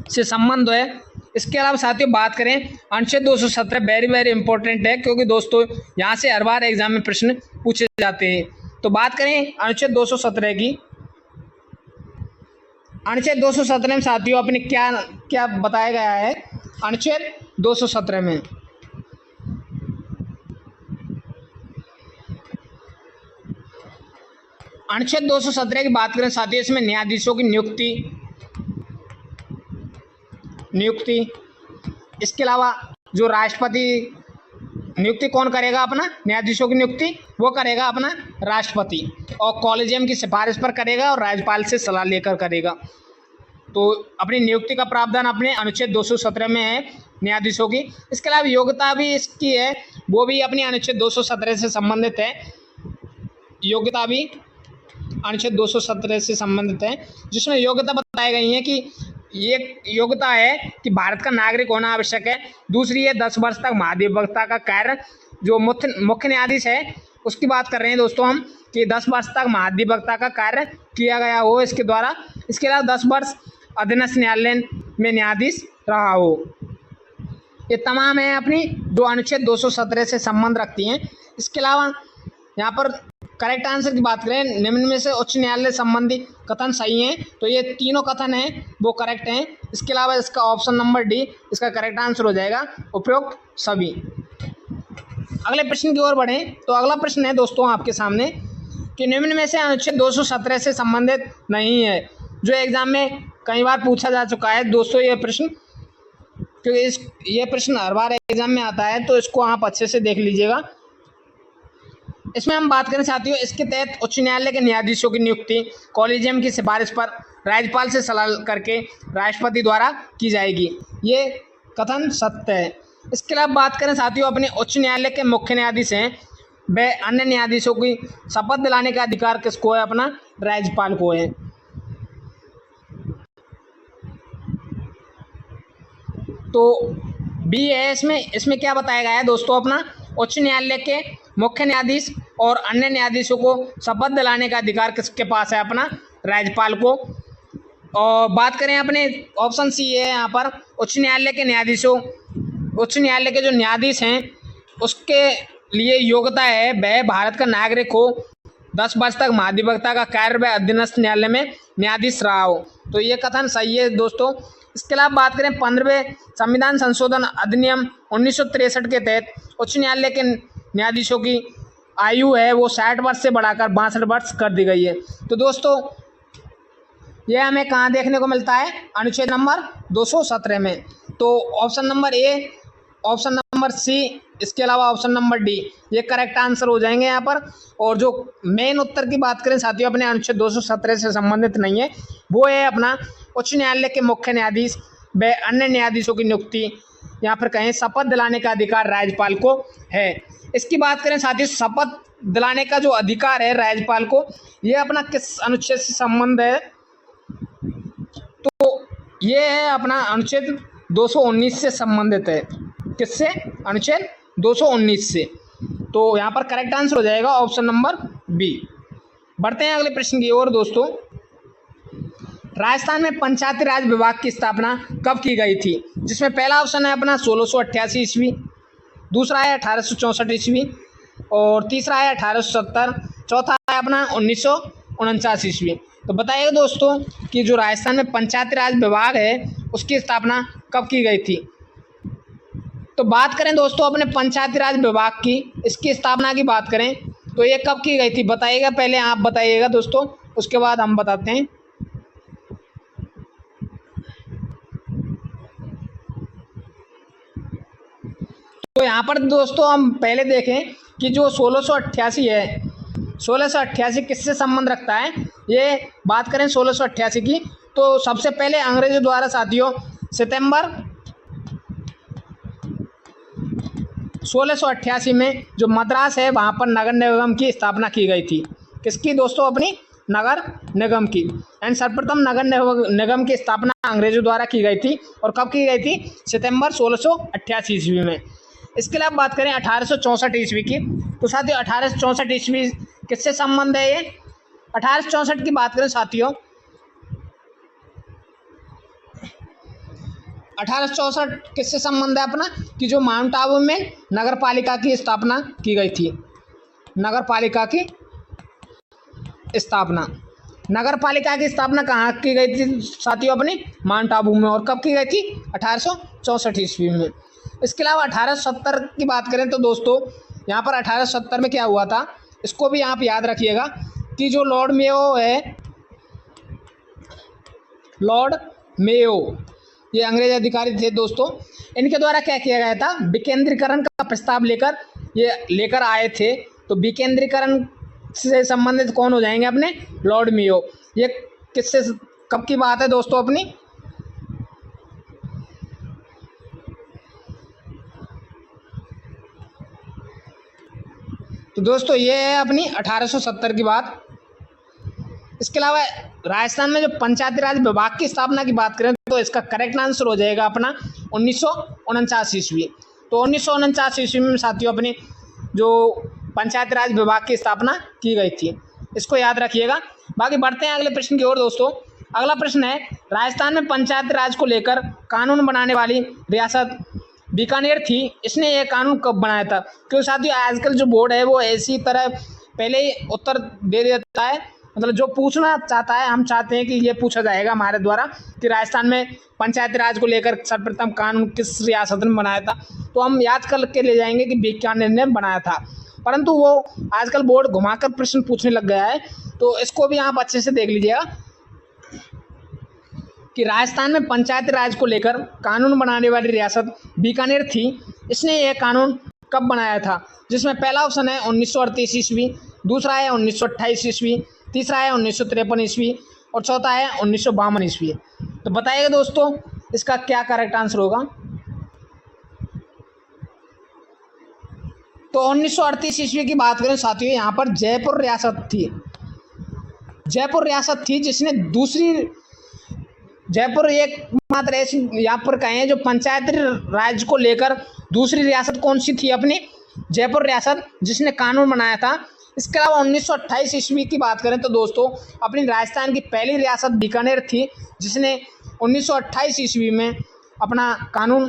से संबंध है। इसके अलावा साथियों बात करें अनुच्छेद 217 वेरी वेरी इंपॉर्टेंट है, क्योंकि दोस्तों यहाँ से हर बार एग्जाम में प्रश्न पूछे जाते हैं। तो बात करें अनुच्छेद 217 की। अनुच्छेद 217 में साथियों अपने क्या क्या बताया गया है? अनुच्छेद 217 में अनुच्छेद 217 की बात करें साथियों, इसमें न्यायाधीशों की नियुक्ति इसके अलावा जो राष्ट्रपति नियुक्ति कौन करेगा? अपना न्यायाधीशों की नियुक्ति वो करेगा अपना राष्ट्रपति, और कॉलेजियम की सिफारिश पर करेगा और राज्यपाल से सलाह लेकर करेगा। तो अपनी नियुक्ति का प्रावधान अपने अनुच्छेद 217 में है न्यायाधीशों की। इसके अलावा योग्यता भी इसकी है, वो भी अपनी अनुच्छेद 217 से संबंधित है। योग्यता भी अनुच्छेद 217 से संबंधित है, जिसमें योग्यता बताई गई है कि ये योग्यता है कि भारत का नागरिक होना आवश्यक है। दूसरी है 10 वर्ष तक महाधिवक्ता का कार्य, जो मुख्य न्यायाधीश है उसकी बात कर रहे हैं दोस्तों हम, कि 10 वर्ष तक महाधिवक्ता का कार्य किया गया हो इसके द्वारा। इसके अलावा 10 वर्ष अधीनस्थ न्यायालय में न्यायाधीश रहा हो। ये तमाम है अपनी जो अनुच्छेद 217 से संबंध रखती हैं। इसके अलावा यहाँ पर करेक्ट आंसर की बात करें, निम्न में से उच्च न्यायालय संबंधी कथन सही हैं, तो ये तीनों कथन हैं वो करेक्ट हैं। इसके अलावा इसका ऑप्शन नंबर डी इसका करेक्ट आंसर हो जाएगा, उपरोक्त सभी। अगले प्रश्न की ओर बढ़ें तो अगला प्रश्न है दोस्तों आपके सामने कि निम्न में से अनुच्छेद 217 से संबंधित नहीं है, जो एग्जाम में कई बार पूछा जा चुका है दोस्तों ये प्रश्न, क्योंकि ये प्रश्न हर बार एग्जाम में आता है, तो इसको आप अच्छे से देख लीजिएगा। इसमें हम बात करें साथियों, इसके तहत उच्च न्यायालय के न्यायाधीशों की नियुक्ति कॉलेजियम की सिफारिश पर राज्यपाल से सलाह करके राष्ट्रपति द्वारा की जाएगी। ये कथन सत्य है। इसके अलावा बात करें साथियों अपने उच्च न्यायालय के मुख्य न्यायाधीश हैं, वे अन्य न्यायाधीशों की शपथ दिलाने का अधिकार किसको है? अपना राज्यपाल को है। तो बी है इसमें क्या बताया गया है दोस्तों? अपना उच्च न्यायालय के मुख्य न्यायाधीश और अन्य न्यायाधीशों को शपथ दिलाने का अधिकार किसके पास है? अपना राज्यपाल को। और बात करें अपने ऑप्शन सी है यहाँ पर, उच्च न्यायालय के जो न्यायाधीश हैं उसके लिए योग्यता है वह भारत का नागरिक हो, 10 वर्ष तक महाधिवक्ता का कार्य वह अधीनस्थ न्यायालय में न्यायाधीश रहा हो। तो ये कथन सही है दोस्तों। इसके अलावा बात करें 15वें संविधान संशोधन अधिनियम 1963 के तहत उच्च न्यायालय के न्यायाधीशों की आयु है वो 60 वर्ष से बढ़ाकर 62 वर्ष कर दी गई है। तो दोस्तों यह हमें कहाँ देखने को मिलता है? अनुच्छेद नंबर 217 में। तो option number A, option number C, इसके अलावा ऑप्शन नंबर डी ये करेक्ट आंसर हो जाएंगे यहाँ पर। और जो मेन उत्तर की बात करें साथियों अपने अनुच्छेद 217 से संबंधित नहीं है, वो है अपना उच्च न्यायालय के मुख्य न्यायाधीश व अन्य न्यायाधीशों की नियुक्ति या फिर कहें शपथ दिलाने का अधिकार राज्यपाल को है। इसकी बात करें साथियों, शपथ दिलाने का जो अधिकार है राज्यपाल को, ये अपना किस अनुच्छेद से संबंध है? तो ये है अपना अनुच्छेद 219 से संबंधित है। किससे? अनुच्छेद 219 से। तो यहाँ पर करेक्ट आंसर हो जाएगा ऑप्शन नंबर बी। बढ़ते हैं अगले प्रश्न की ओर दोस्तों। राजस्थान में पंचायती राज विभाग की स्थापना कब की गई थी? जिसमें पहला ऑप्शन है अपना 1688 ईस्वी, दूसरा है 1864 ईस्वी, और तीसरा है 1870, चौथा है अपना 1949 ईस्वी। तो बताइएगा दोस्तों कि जो राजस्थान में पंचायती राज विभाग है उसकी स्थापना कब की गई थी? तो बात करें दोस्तों अपने पंचायती राज विभाग की, इसकी स्थापना की बात करें तो ये कब की गई थी बताइएगा। पहले आप बताइएगा दोस्तों, उसके बाद हम बताते हैं। तो यहाँ पर दोस्तों हम पहले देखें कि जो 1688 है, 1688 किससे संबंध रखता है? ये बात करें 1688 की, तो सबसे पहले अंग्रेजों द्वारा साथियों सितंबर 1688 में जो मद्रास है वहाँ पर नगर निगम की स्थापना की गई थी। किसकी दोस्तों? अपनी नगर निगम की। एंड सर्वप्रथम नगर निगम की स्थापना अंग्रेजों द्वारा की गई थी। और कब की गई थी? सितंबर 1688 ईस्वी में। इसके अलावा बात करें 1864 ईस्वी की, तो साथियों 1864 ईस्वी किससे संबंध है? ये 1864 की बात करें साथियों, 1864 किससे संबंध है अपना कि जो माउंट आबू में नगर पालिका की स्थापना की गई थी। नगर पालिका की स्थापना, नगर पालिका की स्थापना कहाँ की गई थी साथियों? अपनी माउंट आबू में। और कब की गई थी? 1864 ईस्वी में। इसके अलावा 1870 की बात करें तो दोस्तों यहाँ पर 1870 में क्या हुआ था, इसको भी आप याद रखिएगा कि जो लॉर्ड मेयो है, लॉर्ड मेयो ये अंग्रेज अधिकारी थे दोस्तों, इनके द्वारा क्या किया गया था? विकेंद्रीकरण का प्रस्ताव लेकर आए थे। तो विकेंद्रीकरण से संबंधित कौन हो जाएंगे? अपने लॉर्ड मेयो। ये किससे, कब की बात है दोस्तों अपनी? तो दोस्तों ये है अपनी 1870 की बात। इसके अलावा राजस्थान में जो पंचायती राज विभाग की स्थापना की बात करें तो इसका करेक्ट आंसर हो जाएगा अपना 1949 ईस्वी। तो 1949 ईस्वी में साथियों अपनी जो पंचायती राज विभाग की स्थापना की गई थी, इसको याद रखिएगा। बाकी बढ़ते हैं अगले प्रश्न की ओर दोस्तों। अगला प्रश्न है, राजस्थान में पंचायती राज को लेकर कानून बनाने वाली रियासत बीकानेर थी, इसने यह कानून कब बनाया था? क्योंकि साथियों आजकल जो बोर्ड है वो ऐसी तरह पहले ही उत्तर दे देता है, मतलब जो पूछना चाहता है हम चाहते हैं कि ये पूछा जाएगा हमारे द्वारा कि राजस्थान में पंचायती राज को लेकर सर्वप्रथम कानून किस रियासत ने बनाया था, तो हम याद करके ले जाएंगे कि बीकानेर ने बनाया था। परंतु वो आजकल बोर्ड घुमाकर प्रश्न पूछने लग गया है, तो इसको भी आप अच्छे से देख लीजिएगा कि राजस्थान में पंचायती राज को लेकर कानून बनाने वाली रियासत बीकानेर थी, इसने यह कानून कब बनाया था? जिसमें पहला ऑप्शन है 1938 ईस्वी, दूसरा है 1928 ईस्वी, तीसरा है 1953 ईस्वी और चौथा है 1952 ईस्वी। तो बताइएगा दोस्तों इसका क्या करेक्ट आंसर होगा? तो 1938 ईस्वी की बात करें साथियों, यहाँ पर जयपुर रियासत थी। जयपुर रियासत थी जिसने दूसरी, जयपुर एकमात्र ऐसी यहाँ पर कहें जो पंचायती राज को लेकर दूसरी रियासत कौन सी थी? अपनी जयपुर रियासत, जिसने कानून बनाया था। इसके अलावा 1928 ईस्वी की बात करें तो दोस्तों अपनी राजस्थान की पहली रियासत बीकानेर थी, जिसने 1928 ईस्वी में अपना कानून,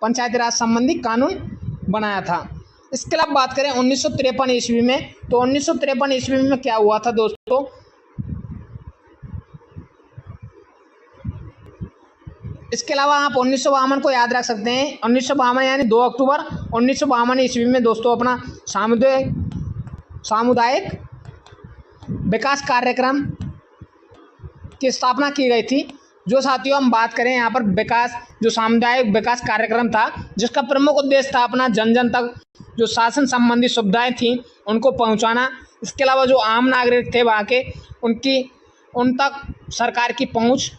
पंचायती राज संबंधी कानून बनाया था। इसके अलावा बात करें 1953 ईस्वी में, तो 1953 ईस्वी में क्या हुआ था दोस्तों? इसके अलावा आप 1952 को याद रख सकते हैं। 1952 यानी 2 अक्टूबर 1952 ईस्वी में दोस्तों अपना सामुदायिक विकास कार्यक्रम की स्थापना की गई थी। जो साथियों हम बात करें यहाँ पर विकास, जो सामुदायिक विकास कार्यक्रम था, जिसका प्रमुख उद्देश्य था अपना जन जन तक जो शासन संबंधी सुविधाएं थी उनको पहुँचाना। इसके अलावा जो आम नागरिक थे वहाँ के, उन तक सरकार की पहुँच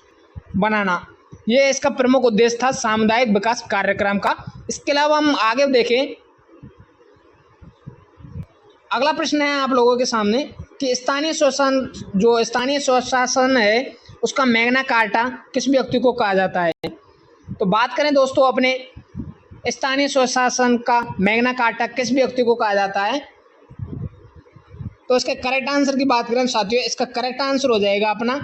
बनाना। ये इसका प्रमुख उद्देश्य था सामुदायिक विकास कार्यक्रम का। इसके अलावा हम आगे देखें, अगला प्रश्न है आप लोगों के सामने कि स्थानीय स्वशासन है उसका मैग्ना कार्टा किस व्यक्ति को कहा जाता है। तो बात करें दोस्तों अपने स्थानीय स्वशासन का मैग्ना कार्टा किस व्यक्ति को कहा जाता है, तो इसके करेक्ट आंसर की बात करें साथियों, इसका करेक्ट आंसर हो जाएगा अपना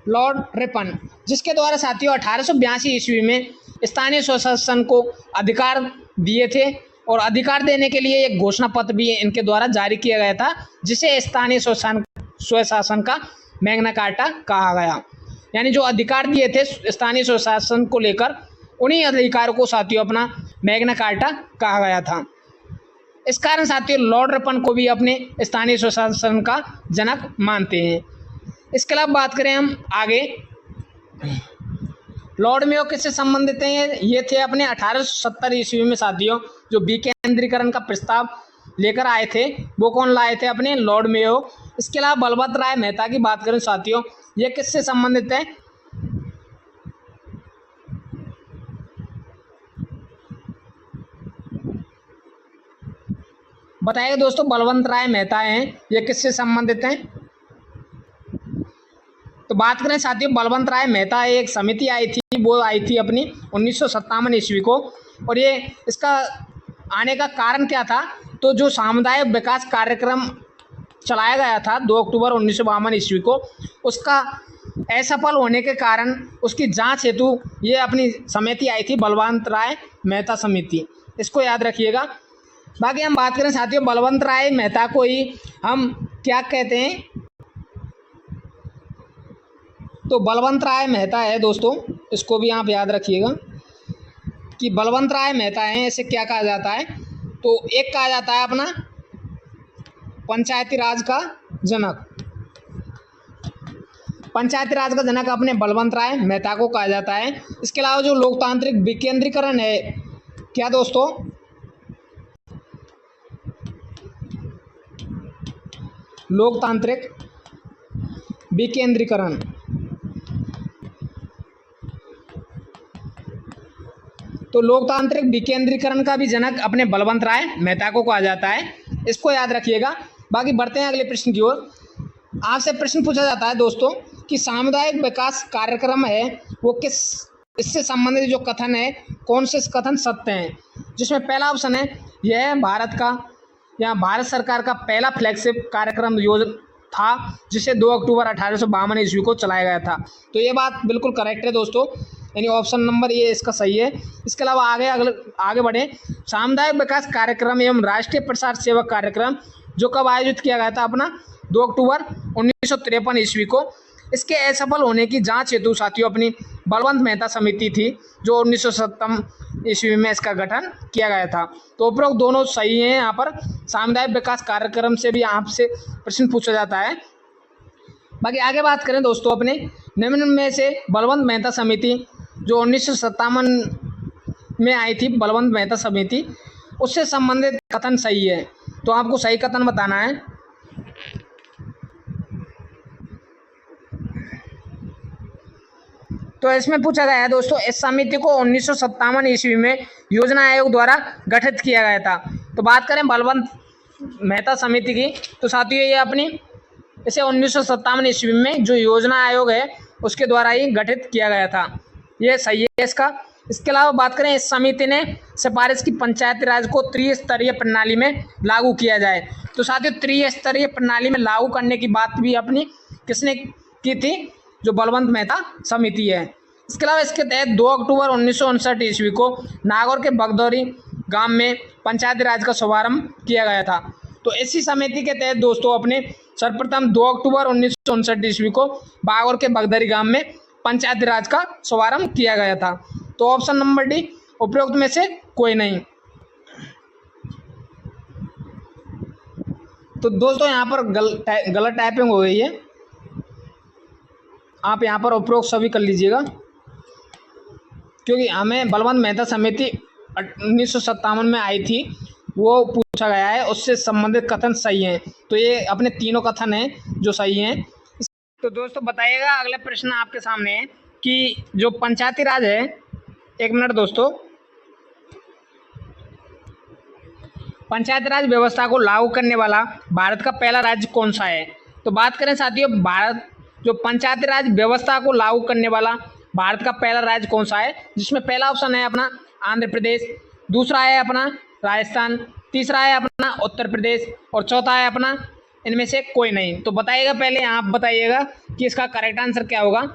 लॉर्ड रिपन, जिसके द्वारा साथियों 1882 ईस्वी में स्थानीय स्वशासन को अधिकार दिए थे और अधिकार देने के लिए एक घोषणा पत्र भी इनके द्वारा जारी किया गया था, जिसे स्थानीय स्वशासन का मैग्ना कार्टा कहा गया। यानी जो अधिकार दिए थे स्थानीय स्वशासन को लेकर, उन्हीं अधिकारों को साथियों अपना मैग्ना कार्टा कहा गया था। इस कारण साथियों लॉर्ड रिपन को भी अपने स्थानीय स्वशासन का जनक मानते हैं। इसके अलावा बात करें हम आगे, लॉर्ड मेयो किससे संबंधित हैं, ये थे अपने 1870 ईस्वी में साथियों जो विकेंद्रीकरण का प्रस्ताव लेकर आए थे, वो कौन लाए थे, अपने लॉर्ड मेयो। इसके अलावा बलवंत राय मेहता की बात करें साथियों, ये किससे संबंधित है, बताइए दोस्तों, बलवंत राय मेहता हैं, ये किससे संबंधित हैं। तो बात करें साथियों बलवंत राय मेहता, एक समिति आई थी, वो आई थी अपनी 1957 ईस्वी को, और ये इसका आने का कारण क्या था, तो जो सामुदायिक विकास कार्यक्रम चलाया गया था 2 अक्टूबर 1952 ईस्वी को, उसका असफल होने के कारण उसकी जांच हेतु ये अपनी समिति आई थी, बलवंत राय मेहता समिति, इसको याद रखिएगा। बाकी हम बात करें साथियों बलवंत राय मेहता को ही हम क्या कहते हैं, तो बलवंत राय मेहता है दोस्तों, इसको भी आप याद रखिएगा कि बलवंत राय मेहता हैं, इसे क्या कहा जाता है, तो एक कहा जाता है अपना पंचायती राज का जनक, पंचायती राज का जनक अपने बलवंत राय मेहता को कहा जाता है। इसके अलावा जो लोकतांत्रिक विकेंद्रीकरण है, क्या दोस्तों, लोकतांत्रिक विकेंद्रीकरण, तो लोकतांत्रिक विकेंद्रीकरण का भी जनक अपने बलवंत राय मेहता को कहा जाता है, इसको याद रखिएगा। बाकी बढ़ते हैं अगले प्रश्न की ओर। आपसे प्रश्न पूछा जाता है दोस्तों कि सामुदायिक विकास कार्यक्रम है वो किस, इससे संबंधित जो कथन है कौन से कथन सत्य हैं, जिसमें पहला ऑप्शन है यह भारत का या भारत सरकार का पहला फ्लैगशिप कार्यक्रम योजना था जिसे 2 अक्टूबर 1852 ईस्वी को चलाया गया था। तो ये बात बिल्कुल करेक्ट है दोस्तों, यानी ऑप्शन नंबर ये इसका सही है। इसके अलावा आगे बढ़े, सामुदायिक विकास कार्यक्रम एवं राष्ट्रीय प्रसार सेवक कार्यक्रम जो कब आयोजित किया गया था, अपना 2 अक्टूबर 1953 ईस्वी को। इसके असफल होने की जांच हेतु साथियों अपनी बलवंत मेहता समिति थी जो 1957 ईस्वी में इसका गठन किया गया था। तो उपरोक्त दोनों सही हैं। यहाँ पर सामुदायिक विकास कार्यक्रम से भी आपसे प्रश्न पूछा जाता है। बाकी आगे बात करें दोस्तों अपने निम्न में से बलवंत मेहता समिति जो 1957 में आई थी, बलवंत मेहता समिति, उससे संबंधित कथन सही है, तो आपको सही कथन बताना है। तो इसमें पूछा गया है दोस्तों, इस समिति को 1957 ईस्वी में योजना आयोग द्वारा गठित किया गया था। तो बात करें बलवंत मेहता समिति की, तो साथियों ये अपनी इसे 1957 ईस्वी में जो योजना आयोग है उसके द्वारा ही गठित किया गया था, ये सही है इसका। इसके अलावा बात करें, इस समिति ने सिफारिश की पंचायती राज को त्रिस्तरीय प्रणाली में लागू किया जाए। तो साथियों त्रिस्तरीय प्रणाली में लागू करने की बात भी अपनी किसने की थी, जो बलवंत मेहता समिति है। इसके अलावा इसके तहत 2 अक्टूबर 1959 ईस्वी को नागौर के बगदौरी गांव में पंचायती राज का शुभारंभ किया गया था। तो इसी समिति के तहत दोस्तों अपने सर्वप्रथम 2 अक्टूबर 1959 ईस्वी को बागौर के बगदौरी गांव में पंचायती राज का शुभारंभ किया गया था। तो ऑप्शन नंबर डी उपरोक्त में से कोई नहीं। तो दोस्तों यहाँ पर गलत टाइपिंग हो गई है, आप यहाँ पर उपरोक्त सभी कर लीजिएगा, क्योंकि हमें बलवंत मेहता समिति 1957 में आई थी वो पूछा गया है, उससे संबंधित कथन सही हैं। तो ये अपने तीनों कथन हैं जो सही हैं। तो दोस्तों बताइएगा, अगला प्रश्न आपके सामने है कि जो पंचायती राज है, एक मिनट दोस्तों, पंचायती राज व्यवस्था को लागू करने वाला भारत का पहला राज्य कौन सा है? तो बात करें साथियों, भारत जो पंचायती राज व्यवस्था को लागू करने वाला भारत का पहला राज्य कौन सा है, जिसमें पहला ऑप्शन है अपना आंध्र प्रदेश, दूसरा है अपना राजस्थान, तीसरा है अपना उत्तर प्रदेश और चौथा है अपना इनमें से कोई नहीं। तो बताइएगा, पहले आप बताइएगा कि इसका करेक्ट आंसर क्या होगा।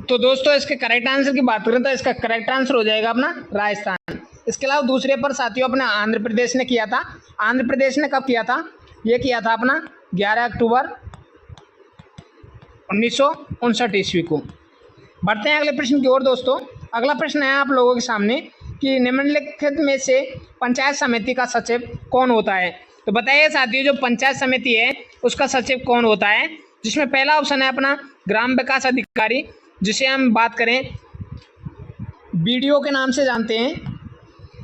तो दोस्तों इसके करेक्ट आंसर की बात करें तो इसका करेक्ट आंसर हो जाएगा अपना राजस्थान। इसके अलावा दूसरे पर साथियों अपना आंध्र प्रदेश ने किया था। आंध्र प्रदेश ने कब किया था? ये किया था अपना 11 अक्टूबर 1959 ईस्वी को। बढ़ते हैं अगले प्रश्न की ओर दोस्तों। अगला प्रश्न है आप लोगों के सामने कि निम्नलिखित में से पंचायत समिति का सचिव कौन होता है? तो बताइए साथियों, जो पंचायत समिति है उसका सचिव कौन होता है, जिसमें पहला ऑप्शन है अपना ग्राम विकास अधिकारी, जिसे हम बात करें बीडीओ के नाम से जानते हैं।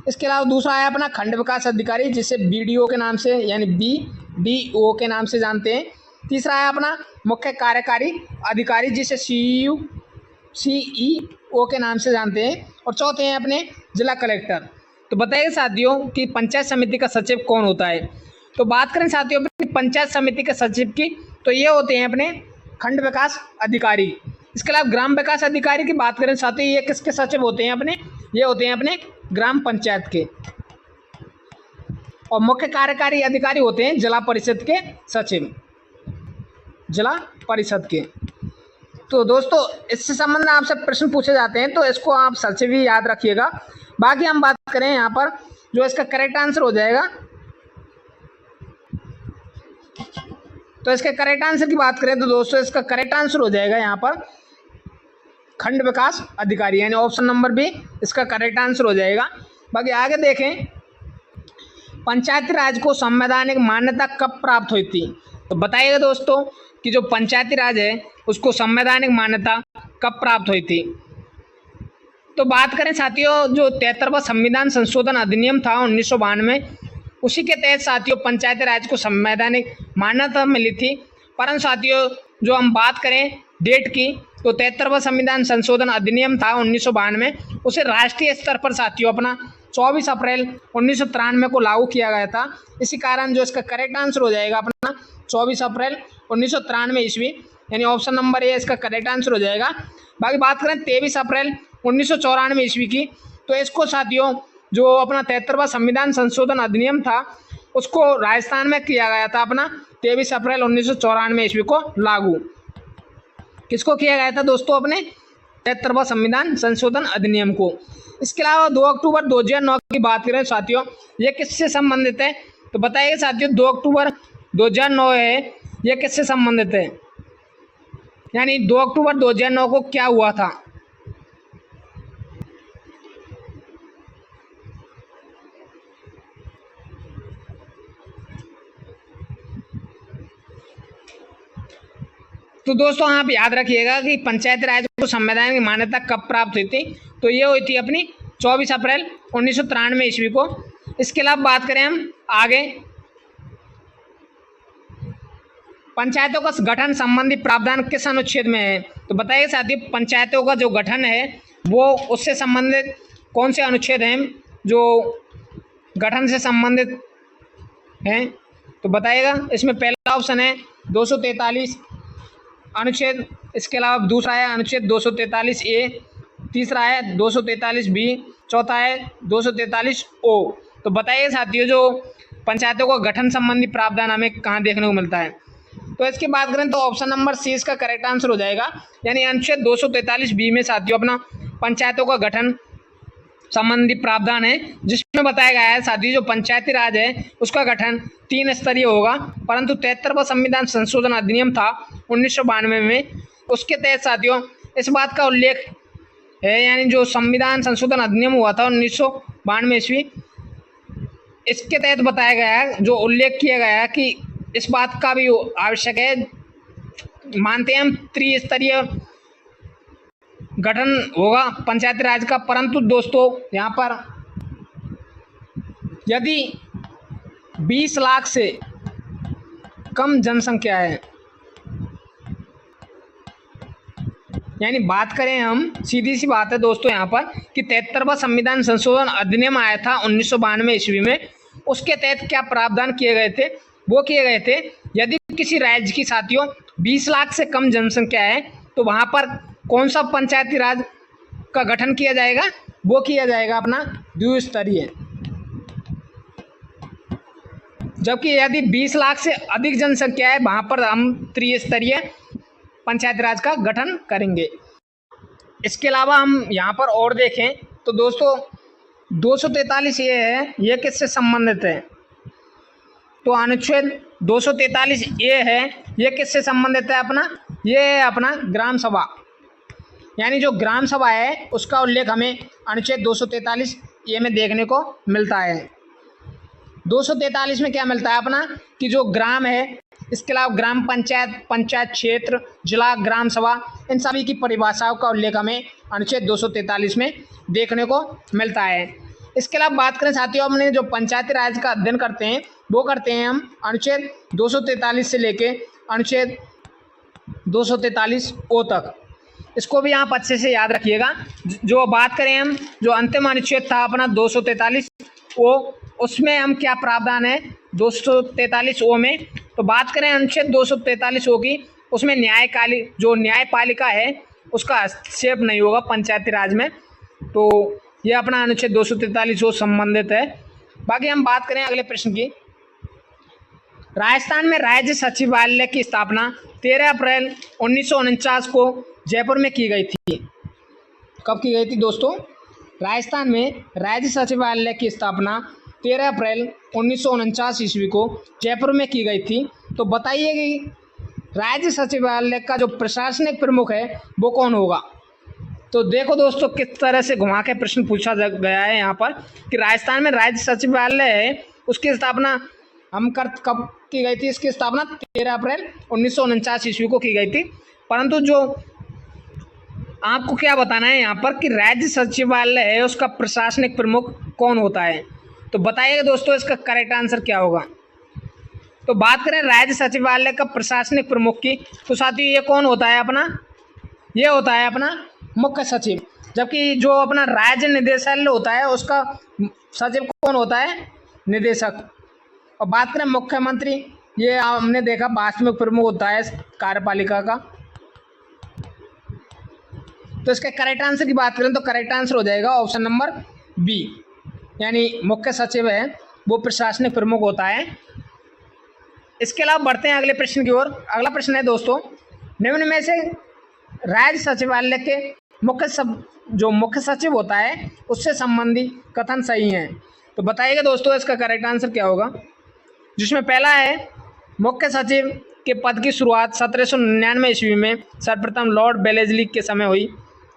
इसके अलावा दूसरा है अपना खंड विकास अधिकारी, जिसे बीडीओ के नाम से यानी बीडीओ के नाम से जानते हैं। तीसरा है अपना मुख्य कार्यकारी अधिकारी, जिसे सीईओ के नाम से जानते हैं। और चौथे हैं अपने जिला कलेक्टर। तो बताइए साथियों कि पंचायत समिति का सचिव कौन होता है? तो बात करें साथियों अपनी पंचायत समिति के सचिव की, तो ये होते हैं अपने खंड विकास अधिकारी। इसके अलावा ग्राम विकास अधिकारी की बात करें साथियों, ये किसके सचिव होते हैं अपने? ये होते हैं अपने ग्राम पंचायत के। और मुख्य कार्यकारी अधिकारी होते हैं जिला परिषद के सचिव, जिला परिषद के। तो दोस्तों इससे संबंध में आपसे प्रश्न पूछे जाते हैं, तो इसको आप सचिव ही याद रखिएगा। बाकी हम बात करें यहाँ पर जो इसका करेक्ट आंसर हो जाएगा, तो इसके करेक्ट आंसर की बात करें तो दोस्तों इसका करेक्ट आंसर हो जाएगा यहाँ पर खंड विकास अधिकारी, यानी ऑप्शन नंबर बी इसका करेक्ट आंसर हो जाएगा। बाकी आगे देखें, पंचायती राज को संवैधानिक मान्यता कब प्राप्त हुई थी? तो बताइएगा दोस्तों कि जो पंचायती राज है उसको संवैधानिक मान्यता कब प्राप्त हुई थी? तो बात करें साथियों, जो 73वां संविधान संशोधन अधिनियम था 1992, उसी के तहत साथियों पंचायती राज को संवैधानिक मान्यता मिली थी। परंतु साथियों जो हम बात करें डेट की, तो 73वां संविधान संशोधन अधिनियम था 1992, उसे राष्ट्रीय स्तर पर साथियों अपना 24 अप्रैल 1993 को लागू किया गया था। इसी कारण जो इसका करेक्ट आंसर हो जाएगा अपना 24 अप्रैल 1993 ईस्वी, यानी ऑप्शन नंबर ए इसका करेक्ट आंसर हो जाएगा। बाकी बात करें 23 अप्रैल 1994 ईस्वी की, तो इसको साथियों जो अपना 73वां संविधान संशोधन अधिनियम था उसको राजस्थान में किया गया था अपना 23 अप्रैल 1994 ईस्वी को लागू। किसको किया गया था दोस्तों? अपने 73वां संविधान संशोधन अधिनियम को। इसके अलावा 2 अक्टूबर 2009 की बात करें साथियों, ये किससे संबंधित है? तो बताइए साथियों 2 अक्टूबर 2009 है, ये किससे संबंधित है? यानी 2 अक्टूबर 2009 को क्या हुआ था? तो दोस्तों आप याद रखिएगा कि पंचायती राज को संवैधानिक मान्यता कब प्राप्त हुई थी? तो ये हुई थी अपनी 24 अप्रैल 1993 ईस्वी को। इसके अलावा बात करें हम आगे, पंचायतों का गठन संबंधी प्रावधान किस अनुच्छेद में है? तो बताइए साथियों पंचायतों का जो गठन है वो उससे संबंधित कौन से अनुच्छेद हैं जो गठन से संबंधित हैं? तो बताइएगा। इसमें पहला ऑप्शन है 243 अनुच्छेद, इसके अलावा दूसरा है अनुच्छेद 243 ए, तीसरा है 243 बी, चौथा है 243 ओ। तो बताइए साथियों जो पंचायतों का गठन संबंधी प्रावधान हमें कहाँ देखने को मिलता है? तो इसकी बात करें तो ऑप्शन नंबर सी इसका करेक्ट आंसर हो जाएगा, यानी अनुच्छेद 243 बी में साथियों अपना पंचायतों का गठन संबंधी प्रावधान है, जिसमें बताया गया है साथियों जो पंचायती राज है उसका गठन 3 स्तरीय होगा। परंतु 73वां संविधान संशोधन अधिनियम था 1992 में, उसके तहत साथियों इस बात का उल्लेख है, यानी जो संविधान संशोधन अधिनियम हुआ था 1992 ईस्वी, इसके तहत बताया गया है, जो उल्लेख किया गया है कि इस बात का भी आवश्यक है, मानते हैं हम त्रिस्तरीय गठन होगा पंचायती राज का। परंतु दोस्तों यहाँ पर यदि 20 लाख से कम जनसंख्या है, यानी बात करें हम, सीधी सी बात है दोस्तों यहाँ पर कि 73वां संविधान संशोधन अधिनियम आया था 1992 ईस्वी में। उसके तहत क्या प्रावधान किए गए थे? वो किए गए थे, यदि किसी राज्य की साथियों 20 लाख से कम जनसंख्या है तो वहाँ पर कौन सा पंचायती राज का गठन किया जाएगा? वो किया जाएगा अपना द्विस्तरीय। जबकि यदि 20 लाख से अधिक जनसंख्या है वहाँ पर हम त्रिस्तरीय पंचायत राज का गठन करेंगे। इसके अलावा हम यहाँ पर और देखें तो दोस्तों 243 ये है, ये किससे संबंधित है? तो अनुच्छेद 243 ये है, ये किससे संबंधित है अपना? ये है अपना ग्राम सभा, यानी जो ग्राम सभा है उसका उल्लेख हमें अनुच्छेद 243 ये में देखने को मिलता है। 243 में क्या मिलता है अपना कि जो ग्राम है, इसके अलावा ग्राम पंचायत, पंचायत क्षेत्र, जिला, ग्राम सभा, इन सभी की परिभाषाओं का उल्लेख हमें अनुच्छेद 243 में देखने को मिलता है। इसके अलावा बात करें साथियों, हमने जो पंचायती राज का अध्ययन करते हैं वो करते हैं हम अनुच्छेद 243 से लेके अनुच्छेद 243 ओ तक। इसको भी आप अच्छे से याद रखिएगा। जो बात करें हम, जो अंतिम अनुच्छेद था अपना 243 ओ, उसमें हम क्या प्रावधान है 243 ओ में, तो बात करें अनुच्छेद 243 ओ की, उसमें जो न्यायपालिका है उसका हस्तक्षेप नहीं होगा पंचायती राज में। तो ये अपना अनुच्छेद 243 ओ संबंधित है। बाकी हम बात करें अगले प्रश्न की। राजस्थान में राज्य सचिवालय की स्थापना 13 अप्रैल 1949 को जयपुर में की गई थी। कब की गई थी दोस्तों? राजस्थान में राज्य सचिवालय की स्थापना 13 अप्रैल 1949 ईस्वी को जयपुर में की गई थी। तो बताइए कि राज्य सचिवालय का जो प्रशासनिक प्रमुख है वो कौन होगा? तो देखो दोस्तों किस तरह से घुमा के प्रश्न पूछा गया है यहाँ पर कि राजस्थान में राज्य सचिवालय है उसकी स्थापना कब की गई थी? इसकी स्थापना 13 अप्रैल 1949 ईस्वी को की गई थी। परंतु जो आपको क्या बताना है यहाँ पर कि राज्य सचिवालय है उसका प्रशासनिक प्रमुख कौन होता है? तो बताइएगा दोस्तों इसका करेक्ट आंसर क्या होगा। तो बात करें राज्य सचिवालय का प्रशासनिक प्रमुख की, तो साथियों ये कौन होता है अपना? ये होता है अपना मुख्य सचिव। जबकि जो अपना राज्य निदेशालय होता है उसका सचिव कौन होता है? निदेशक। और बात करें मुख्यमंत्री, ये हमने देखा वास्तविक प्रमुख होता है कार्यपालिका का। तो इसके करेक्ट आंसर की बात करें तो करेक्ट आंसर हो जाएगा ऑप्शन नंबर बी, यानी मुख्य सचिव है वो प्रशासनिक प्रमुख होता है। इसके अलावा बढ़ते हैं अगले प्रश्न की ओर। अगला प्रश्न है दोस्तों, निम्न में से राज्य सचिवालय के जो मुख्य सचिव होता है उससे संबंधी कथन सही हैं? तो बताइएगा दोस्तों इसका करेक्ट आंसर क्या होगा। जिसमें पहला है, मुख्य सचिव के पद की शुरुआत 1799 ईस्वी में सर्वप्रथम लॉर्ड बेलेजली के समय हुई।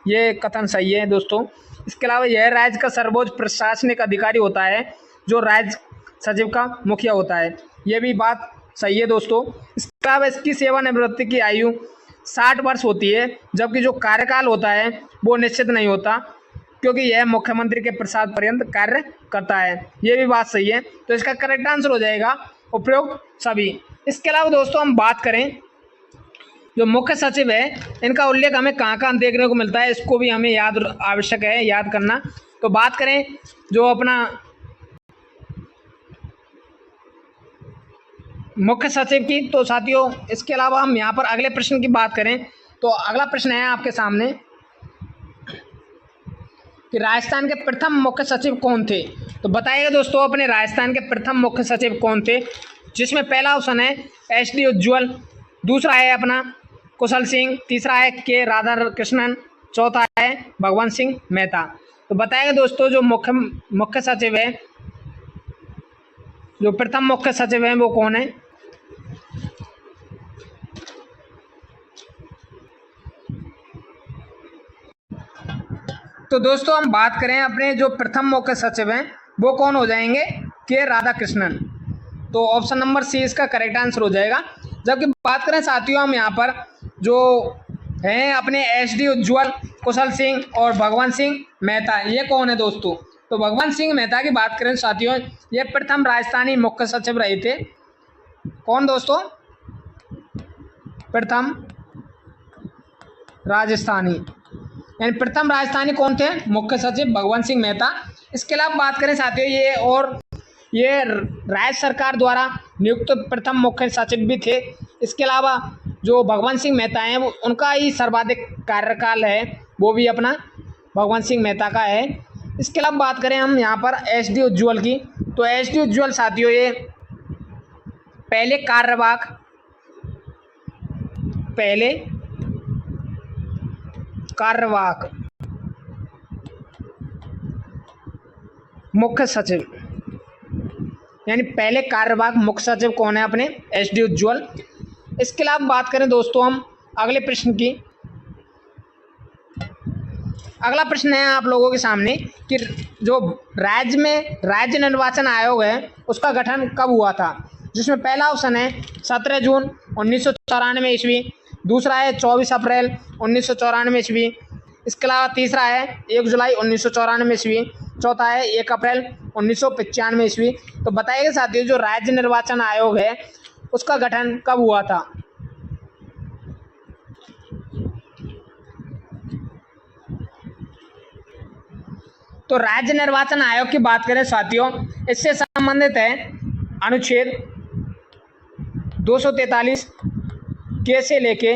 ये कथन सही है दोस्तों। इसके अलावा यह राज्य का सर्वोच्च प्रशासनिक अधिकारी होता है जो राज्य सचिव का मुखिया होता है। ये भी बात सही है दोस्तों। इसके अलावा इसकी सेवानिवृत्ति की आयु 60 वर्ष होती है, जबकि जो कार्यकाल होता है वो निश्चित नहीं होता क्योंकि यह मुख्यमंत्री के प्रसाद पर्यंत कार्य करता है। ये भी बात सही है। तो इसका करेक्ट आंसर हो जाएगा उपरोक्त सभी। इसके अलावा दोस्तों हम बात करें, जो मुख्य सचिव है इनका उल्लेख हमें कहाँ कहाँ देखने को मिलता है, इसको भी हमें आवश्यक है याद करना। तो बात करें जो अपना मुख्य सचिव की, तो साथियों इसके अलावा हम यहाँ पर अगले प्रश्न की बात करें तो अगला प्रश्न है आपके सामने कि राजस्थान के प्रथम मुख्य सचिव कौन थे? तो बताइएगा दोस्तों अपने राजस्थान के प्रथम मुख्य सचिव कौन थे? जिसमें पहला ऑप्शन है SD उज्ज्वल, दूसरा है अपना कुशल सिंह, तीसरा है के राधाकृष्णन, चौथा है भगवंत सिंह मेहता। तो बताइएगा दोस्तों जो मुख्य सचिव है, जो प्रथम मुख्य सचिव है वो कौन है? तो दोस्तों हम बात करें अपने जो प्रथम मुख्य सचिव हैं वो कौन हो जाएंगे? के राधाकृष्णन। तो ऑप्शन नंबर सी इसका करेक्ट आंसर हो जाएगा। जबकि बात करें साथियों हम यहाँ पर जो हैं अपने SD उज्ज्वल, कुशल सिंह और भगवंत सिंह मेहता। ये कौन है दोस्तों? तो भगवंत सिंह मेहता की बात करें साथियों, ये प्रथम राजस्थानी मुख्य सचिव रहे थे। कौन दोस्तों? प्रथम राजस्थानी, यानी प्रथम राजस्थानी कौन थे? मुख्य सचिव भगवंत सिंह मेहता। इसके अलावा बात करें साथियों, ये राज्य सरकार द्वारा नियुक्त प्रथम मुख्य सचिव भी थे। इसके अलावा जो भगवंत सिंह मेहता हैं वो उनका ही सर्वाधिक कार्यकाल है, वो भी अपना भगवंत सिंह मेहता का है। इसके अलावा बात करें हम यहाँ पर एच डी उज्ज्वल की, तो एच डी उज्ज्वल साथियों ये पहले कार्यवाहक मुख्य सचिव, यानी पहले कार्यवाहक मुख्य सचिव कौन है? अपने एच डी उज्ज्वल। इसके अलावा बात करें दोस्तों हम अगले प्रश्न की। अगला प्रश्न है आप लोगों के सामने कि जो राज्य निर्वाचन आयोग है उसका गठन कब हुआ था? जिसमें पहला ऑप्शन है 17 जून 1994 ईस्वी, दूसरा है 24 अप्रैल 1994 ईस्वी, इसके अलावा तीसरा है 1 जुलाई 1994 ईस्वी, चौथा है 1 अप्रैल 1995 ईस्वी। तो बताइए साथियों, जो राज्य निर्वाचन आयोग है उसका गठन कब हुआ था? तो राज्य निर्वाचन आयोग की बात करें साथियों, इससे संबंधित है अनुच्छेद 243 के से लेके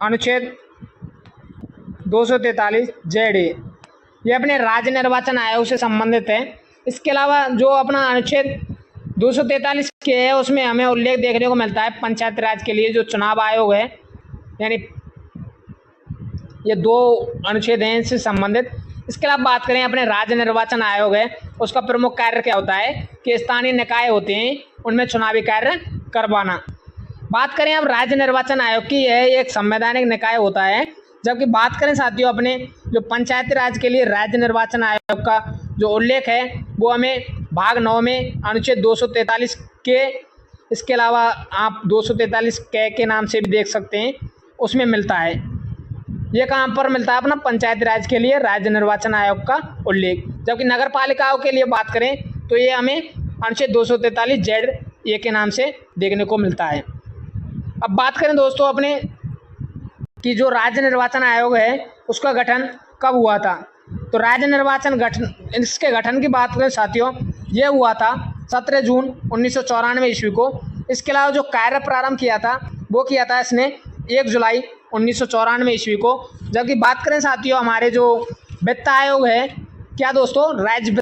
अनुच्छेद 243 जेड, ये अपने राज्य निर्वाचन आयोग से संबंधित है। इसके अलावा जो अपना अनुच्छेद 243 के है उसमें हमें उल्लेख देखने को मिलता है पंचायत राज के लिए जो चुनाव आयोग है, यानी ये 2 अनुच्छेद हैं इससे संबंधित। इसके अलावा बात करें अपने राज्य निर्वाचन आयोग है उसका प्रमुख कार्य क्या होता है कि स्थानीय निकाय होते हैं उनमें चुनावी कार्य करवाना। बात करें अब राज्य निर्वाचन आयोग की, यह एक संवैधानिक निकाय होता है। जबकि बात करें साथियों अपने जो पंचायती राज के लिए राज्य निर्वाचन आयोग का जो उल्लेख है वो हमें भाग 9 में अनुच्छेद 243 के, इसके अलावा आप 243 के नाम से भी देख सकते हैं, उसमें मिलता है। ये कहाँ पर मिलता है? अपना पंचायती राज के लिए राज्य निर्वाचन आयोग का उल्लेख। जबकि नगर पालिकाओं के लिए बात करें तो ये हमें अनुच्छेद 243 जेड ए के नाम से देखने को मिलता है। अब बात करें दोस्तों अपने कि जो राज्य निर्वाचन आयोग है उसका गठन कब हुआ था? तो राज्य निर्वाचन इसके गठन की बात करें साथियों, ये हुआ था 17 जून 1994 ईस्वी को। इसके अलावा जो कार्य प्रारंभ किया था वो किया था इसने 1 जुलाई 1994 ईस्वी को। जबकि बात करें साथियों हमारे जो वित्त आयोग है, क्या दोस्तों? राज्य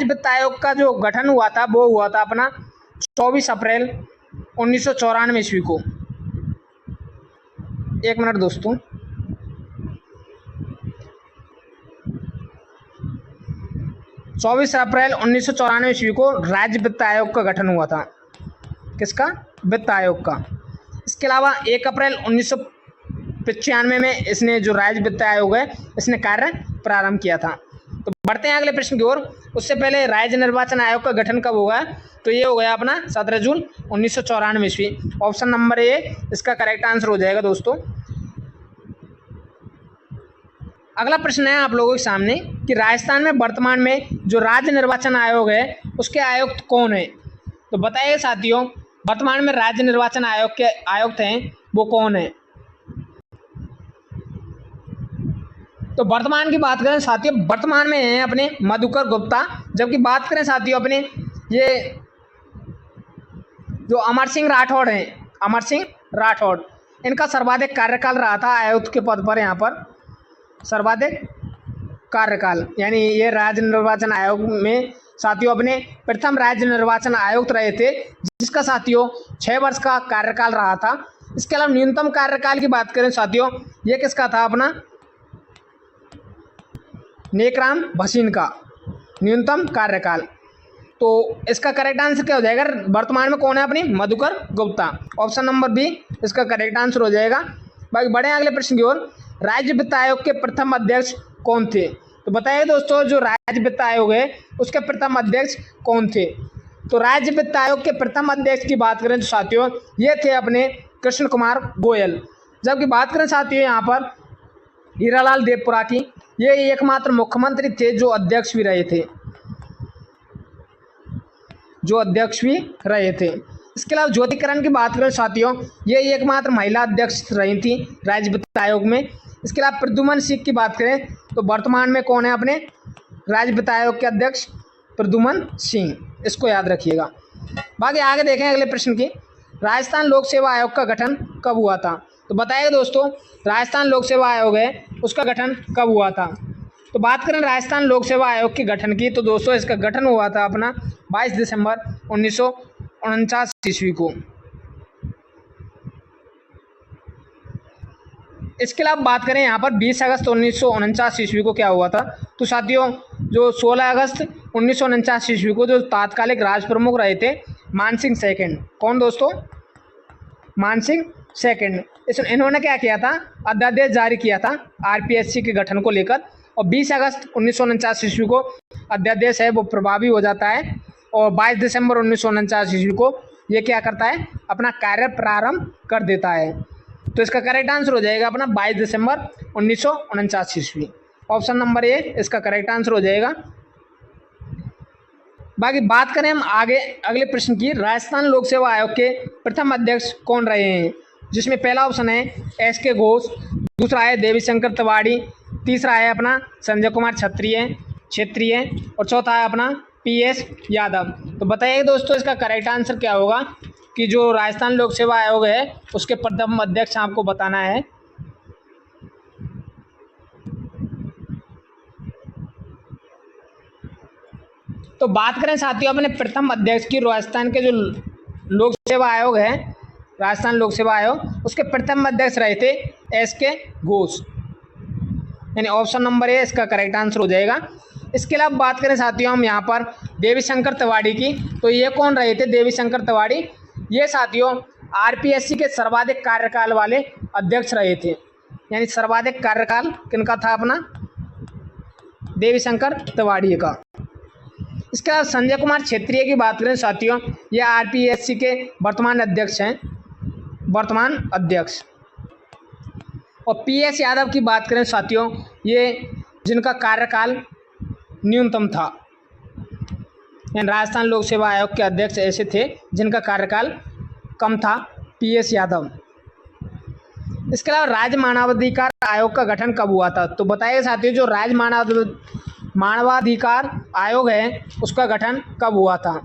वित्त आयोग का जो गठन हुआ था वो हुआ था अपना 24 अप्रैल 1994 ईस्वी को। एक मिनट दोस्तों, चौबीस अप्रैल 1994 ईस्वी को राज्य वित्त आयोग का गठन हुआ था। किसका? वित्त आयोग का। इसके अलावा 1 अप्रैल 1995 में इसने जो राज्य वित्त आयोग है इसने कार्य प्रारंभ किया था। तो बढ़ते हैं अगले प्रश्न की ओर। उससे पहले राज्य निर्वाचन आयोग का गठन कब होगा? तो ये हो गया अपना 17 जून 1994 ईस्वी। ऑप्शन नंबर ए इसका करेक्ट आंसर हो जाएगा दोस्तों। अगला प्रश्न है आप लोगों के सामने कि राजस्थान में वर्तमान में जो राज्य निर्वाचन आयोग है उसके आयुक्त कौन है? तो बताइए साथियों, वर्तमान में राज्य निर्वाचन आयोग के आयुक्त हैं वो कौन है? तो वर्तमान की बात करें साथियों, वर्तमान में हैं अपने मधुकर गुप्ता। जबकि बात करें साथियों अपने ये जो अमर सिंह राठौड़, इनका सर्वाधिक कार्यकाल रहा था आयुक्त के पद पर। यहाँ पर सर्वाधिक कार्यकाल, यानी ये राज्य निर्वाचन आयोग में साथियों अपने प्रथम राज्य निर्वाचन आयुक्त रहे थे, जिसका साथियों 6 वर्ष का कार्यकाल रहा था। इसके अलावा न्यूनतम कार्यकाल की बात करें साथियों, ये किसका था? अपना नेकराम भसीन का न्यूनतम कार्यकाल। तो इसका करेक्ट आंसर क्या हो जाएगा? वर्तमान में कौन है? अपनी Madhukar Gupta. Option number B इसका करेक्ट आंसर हो जाएगा। बाकी बढ़े अगले प्रश्न की ओर। राज्य वित्त आयोग के प्रथम अध्यक्ष कौन थे? तो बताइए दोस्तों, जो राज्य वित्त आयोग है उसके प्रथम अध्यक्ष कौन थे? तो राज्य वित्त आयोग के प्रथम अध्यक्ष की बात करें तो साथियों ये थे अपने कृष्ण कुमार गोयल। जबकि बात करें साथियों यहाँ पर हीरालाल देवपुरा की, ये एकमात्र मुख्यमंत्री थे जो अध्यक्ष भी रहे थे, इसके अलावा ज्योति किरण की बात करें साथियों, ये एकमात्र महिला अध्यक्ष रही थी राज्य वित्त आयोग में। इसके अलावा प्रद्युमन सिंह की बात करें तो वर्तमान में कौन है अपने राज्य वित्त आयोग के अध्यक्ष? प्रद्युमन सिंह, इसको याद रखिएगा। बाकी आगे देखें अगले प्रश्न की, राजस्थान लोक सेवा आयोग का गठन कब हुआ था? तो बताइए दोस्तों, राजस्थान लोक सेवा आयोग है उसका गठन कब हुआ था? तो बात करें राजस्थान लोक सेवा आयोग के गठन की, तो दोस्तों इसका गठन हुआ था अपना 22 दिसंबर 1949 ईस्वी को। इसके अलावा बात करें यहाँ पर 20 अगस्त 1949 ईस्वी को क्या हुआ था? तो साथियों जो 16 अगस्त 1949 ईस्वी को जो तात्कालिक राज प्रमुख रहे थे मानसिंह सेकंड, कौन दोस्तों? मानसिंह सेकंड। इन्होंने क्या किया था? अध्यादेश जारी किया था आरपीएससी के गठन को लेकर, और 20 अगस्त 1949 ईस्वी को अध्यादेश है वो प्रभावी हो जाता है, और 22 दिसंबर 1949 ईस्वी को ये क्या करता है? अपना कार्य प्रारंभ कर देता है। तो इसका करेक्ट आंसर हो जाएगा अपना 22 दिसंबर 1949 ईस्वी। ऑप्शन नंबर ए इसका करेक्ट आंसर हो जाएगा। बाकी बात करें हम आगे अगले प्रश्न की, राजस्थान लोक सेवा आयोग के प्रथम अध्यक्ष कौन रहे हैं? जिसमें पहला ऑप्शन है एस के घोष, दूसरा है देवीशंकर तिवारी, तीसरा है अपना संजय कुमार क्षेत्रीय, और चौथा है अपना पीएस यादव। तो बताइए दोस्तों इसका करेक्ट आंसर क्या होगा कि जो राजस्थान लोक सेवा आयोग है उसके प्रथम अध्यक्ष आपको बताना है। तो बात करें साथियों अपने प्रथम अध्यक्ष की, राजस्थान के जो लोक सेवा आयोग है, राजस्थान लोक सेवा आयोग, उसके प्रथम अध्यक्ष रहे थे एस के घोष, यानी ऑप्शन नंबर ए इसका करेक्ट आंसर हो जाएगा। इसके अलावा बात करें साथियों हम यहाँ पर देवीशंकर तिवारी की, तो ये कौन रहे थे? देवीशंकर तिवारी ये साथियों आरपीएससी के सर्वाधिक कार्यकाल वाले अध्यक्ष रहे थे, यानी सर्वाधिक कार्यकाल किनका था? अपना देवीशंकर तिवारी का। इसके बाद संजय कुमार क्षेत्रीय की बात करें साथियों, ये आरपीएससी के वर्तमान अध्यक्ष हैं, और पीएस यादव की बात करें साथियों, ये जिनका कार्यकाल न्यूनतम था, यानी राजस्थान लोक सेवा आयोग के अध्यक्ष ऐसे थे जिनका कार्यकाल कम था, पीएस यादव। इसके अलावा राज्य मानवाधिकार आयोग का गठन कब हुआ था? तो बताइए साथियों जो राज्य मानवाधिकार आयोग है उसका गठन कब हुआ था?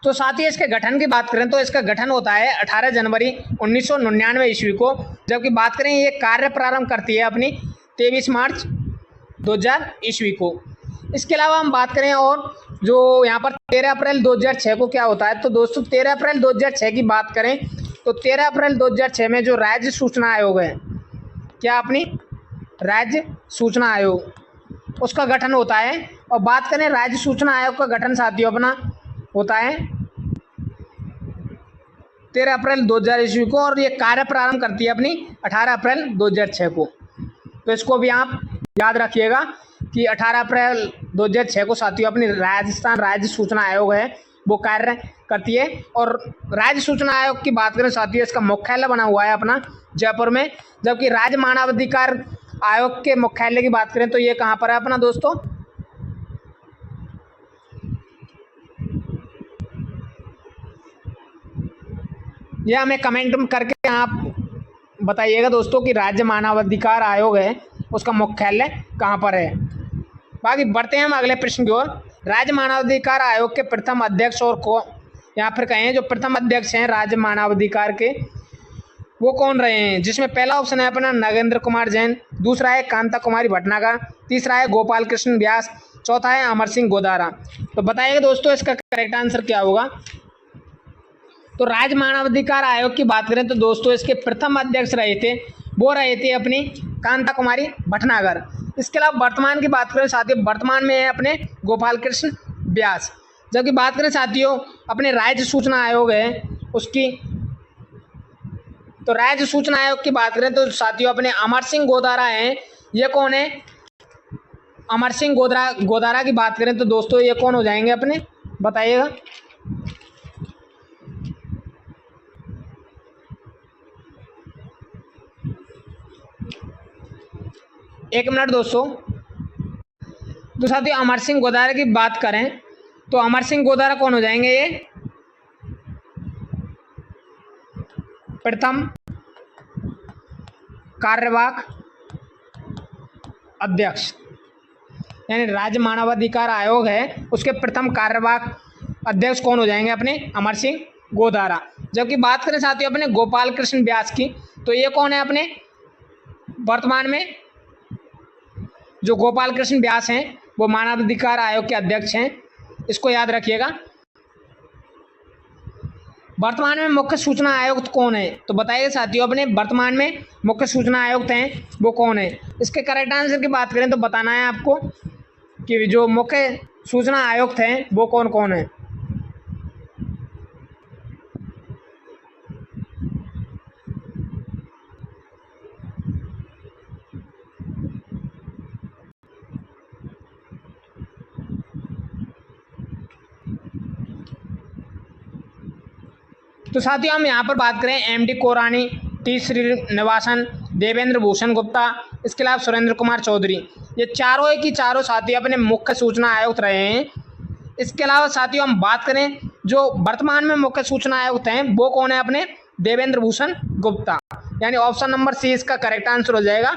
तो साथियों इसके गठन की बात करें तो इसका गठन होता है 18 जनवरी 1999 ईस्वी को, जबकि बात करें ये कार्य प्रारंभ करती है अपनी 23 मार्च 2000 ईस्वी को। इसके अलावा हम बात करें और जो यहाँ पर 13 अप्रैल 2006 को क्या होता है? तो दोस्तों 13 अप्रैल 2006 की बात करें तो 13 अप्रैल 2006 में जो राज्य सूचना आयोग है, क्या अपनी राज्य सूचना आयोग, उसका गठन होता है। और बात करें राज्य सूचना आयोग का गठन साथियों अपना होता है 13 अप्रैल 2000 ईस्वी को, और ये कार्य प्रारंभ करती है अपनी 18 अप्रैल 2006 को। तो इसको भी आप याद रखिएगा कि 18 अप्रैल 2006 को साथियों अपनी राजस्थान राज्य सूचना आयोग है वो कार्य करती है। और राज्य सूचना आयोग की बात करें साथियों इसका मुख्यालय बना हुआ है अपना जयपुर में, जबकि राज्य मानवाधिकार आयोग के मुख्यालय की बात करें तो ये कहाँ पर है अपना दोस्तों? यह हमें कमेंट करके आप बताइएगा दोस्तों कि राज्य मानवाधिकार आयोग है उसका मुख्यालय कहाँ पर है। बाकी बढ़ते हैं हम अगले प्रश्न की ओर। राज्य मानवाधिकार आयोग के प्रथम अध्यक्ष और यहाँ पर कहें जो प्रथम अध्यक्ष हैं राज्य मानवाधिकार के वो कौन रहे हैं? जिसमें पहला ऑप्शन है अपना नगेंद्र कुमार जैन, दूसरा है कांता कुमारी भटनागर, तीसरा है गोपाल कृष्ण व्यास, चौथा है अमर सिंह गोदारा। तो बताइए दोस्तों इसका करेक्ट आंसर क्या होगा? तो राज्य मानवाधिकार आयोग की बात करें तो दोस्तों इसके प्रथम अध्यक्ष रहे थे अपनी कांता कुमारी भटनागर। इसके अलावा वर्तमान की बात करें साथियों, वर्तमान में है अपने गोपाल कृष्ण व्यास। जबकि बात करें साथियों अपने राज्य सूचना आयोग है उसकी, तो राज्य सूचना आयोग की बात करें तो साथियों अपने अमर सिंह गोदारा हैं। ये कौन है? अमर सिंह गोदारा की बात करें तो दोस्तों ये कौन हो जाएंगे अपने, बताइएगा। एक मिनट दोस्तों। तो साथियों अमर सिंह गोदारा की बात करें तो अमर सिंह गोदारा कौन हो जाएंगे, ये प्रथम कार्यवाहक अध्यक्ष, यानी राज्य मानवाधिकार आयोग है उसके प्रथम कार्यवाहक अध्यक्ष कौन हो जाएंगे अपने, अमर सिंह गोदारा। जबकि बात करें साथियों अपने गोपाल कृष्ण व्यास की, तो ये कौन है अपने वर्तमान में, जो गोपाल कृष्ण व्यास हैं वो मानवाधिकार आयोग के अध्यक्ष हैं, इसको याद रखिएगा। वर्तमान में मुख्य सूचना आयुक्त कौन है, तो बताइए साथियों अपने वर्तमान में मुख्य सूचना आयुक्त हैं वो कौन है। इसके करेक्ट आंसर की बात करें तो बताना है आपको कि जो मुख्य सूचना आयुक्त हैं वो कौन कौन है। तो साथियों हम यहाँ पर बात करें एमडी कोरानी, टी श्रीनिवासन, देवेंद्र भूषण गुप्ता, इसके अलावा सुरेंद्र कुमार चौधरी, ये चारों की चारों साथियों अपने मुख्य सूचना आयुक्त रहे हैं। इसके अलावा साथियों हम बात करें जो वर्तमान में मुख्य सूचना आयुक्त हैं वो कौन है अपने, देवेंद्र भूषण गुप्ता, यानी ऑप्शन नंबर सी इसका करेक्ट आंसर हो जाएगा।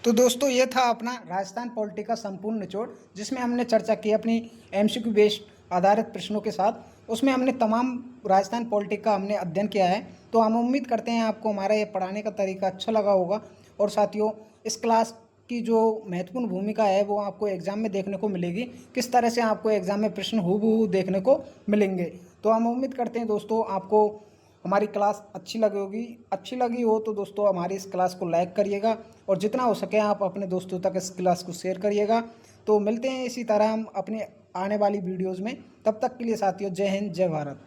तो दोस्तों ये था अपना राजस्थान पॉलिटी का संपूर्ण निचोड़, जिसमें हमने चर्चा की अपनी एमसीक्यू बेस्ड आधारित प्रश्नों के साथ। उसमें हमने तमाम राजस्थान पॉलिटी का हमने अध्ययन किया है। तो हम उम्मीद करते हैं आपको हमारा ये पढ़ाने का तरीका अच्छा लगा होगा। और साथियों इस क्लास की जो महत्वपूर्ण भूमिका है वो आपको एग्ज़ाम में देखने को मिलेगी, किस तरह से आपको एग्ज़ाम में प्रश्न हूबहू देखने को मिलेंगे। तो हम उम्मीद करते हैं दोस्तों आपको हमारी क्लास अच्छी लगी होगी। अच्छी लगी हो तो दोस्तों हमारी इस क्लास को लाइक करिएगा और जितना हो सके आप अपने दोस्तों तक इस क्लास को शेयर करिएगा। तो मिलते हैं इसी तरह हम अपने आने वाली वीडियोज़ में। तब तक के लिए साथियों जय हिंद जय भारत।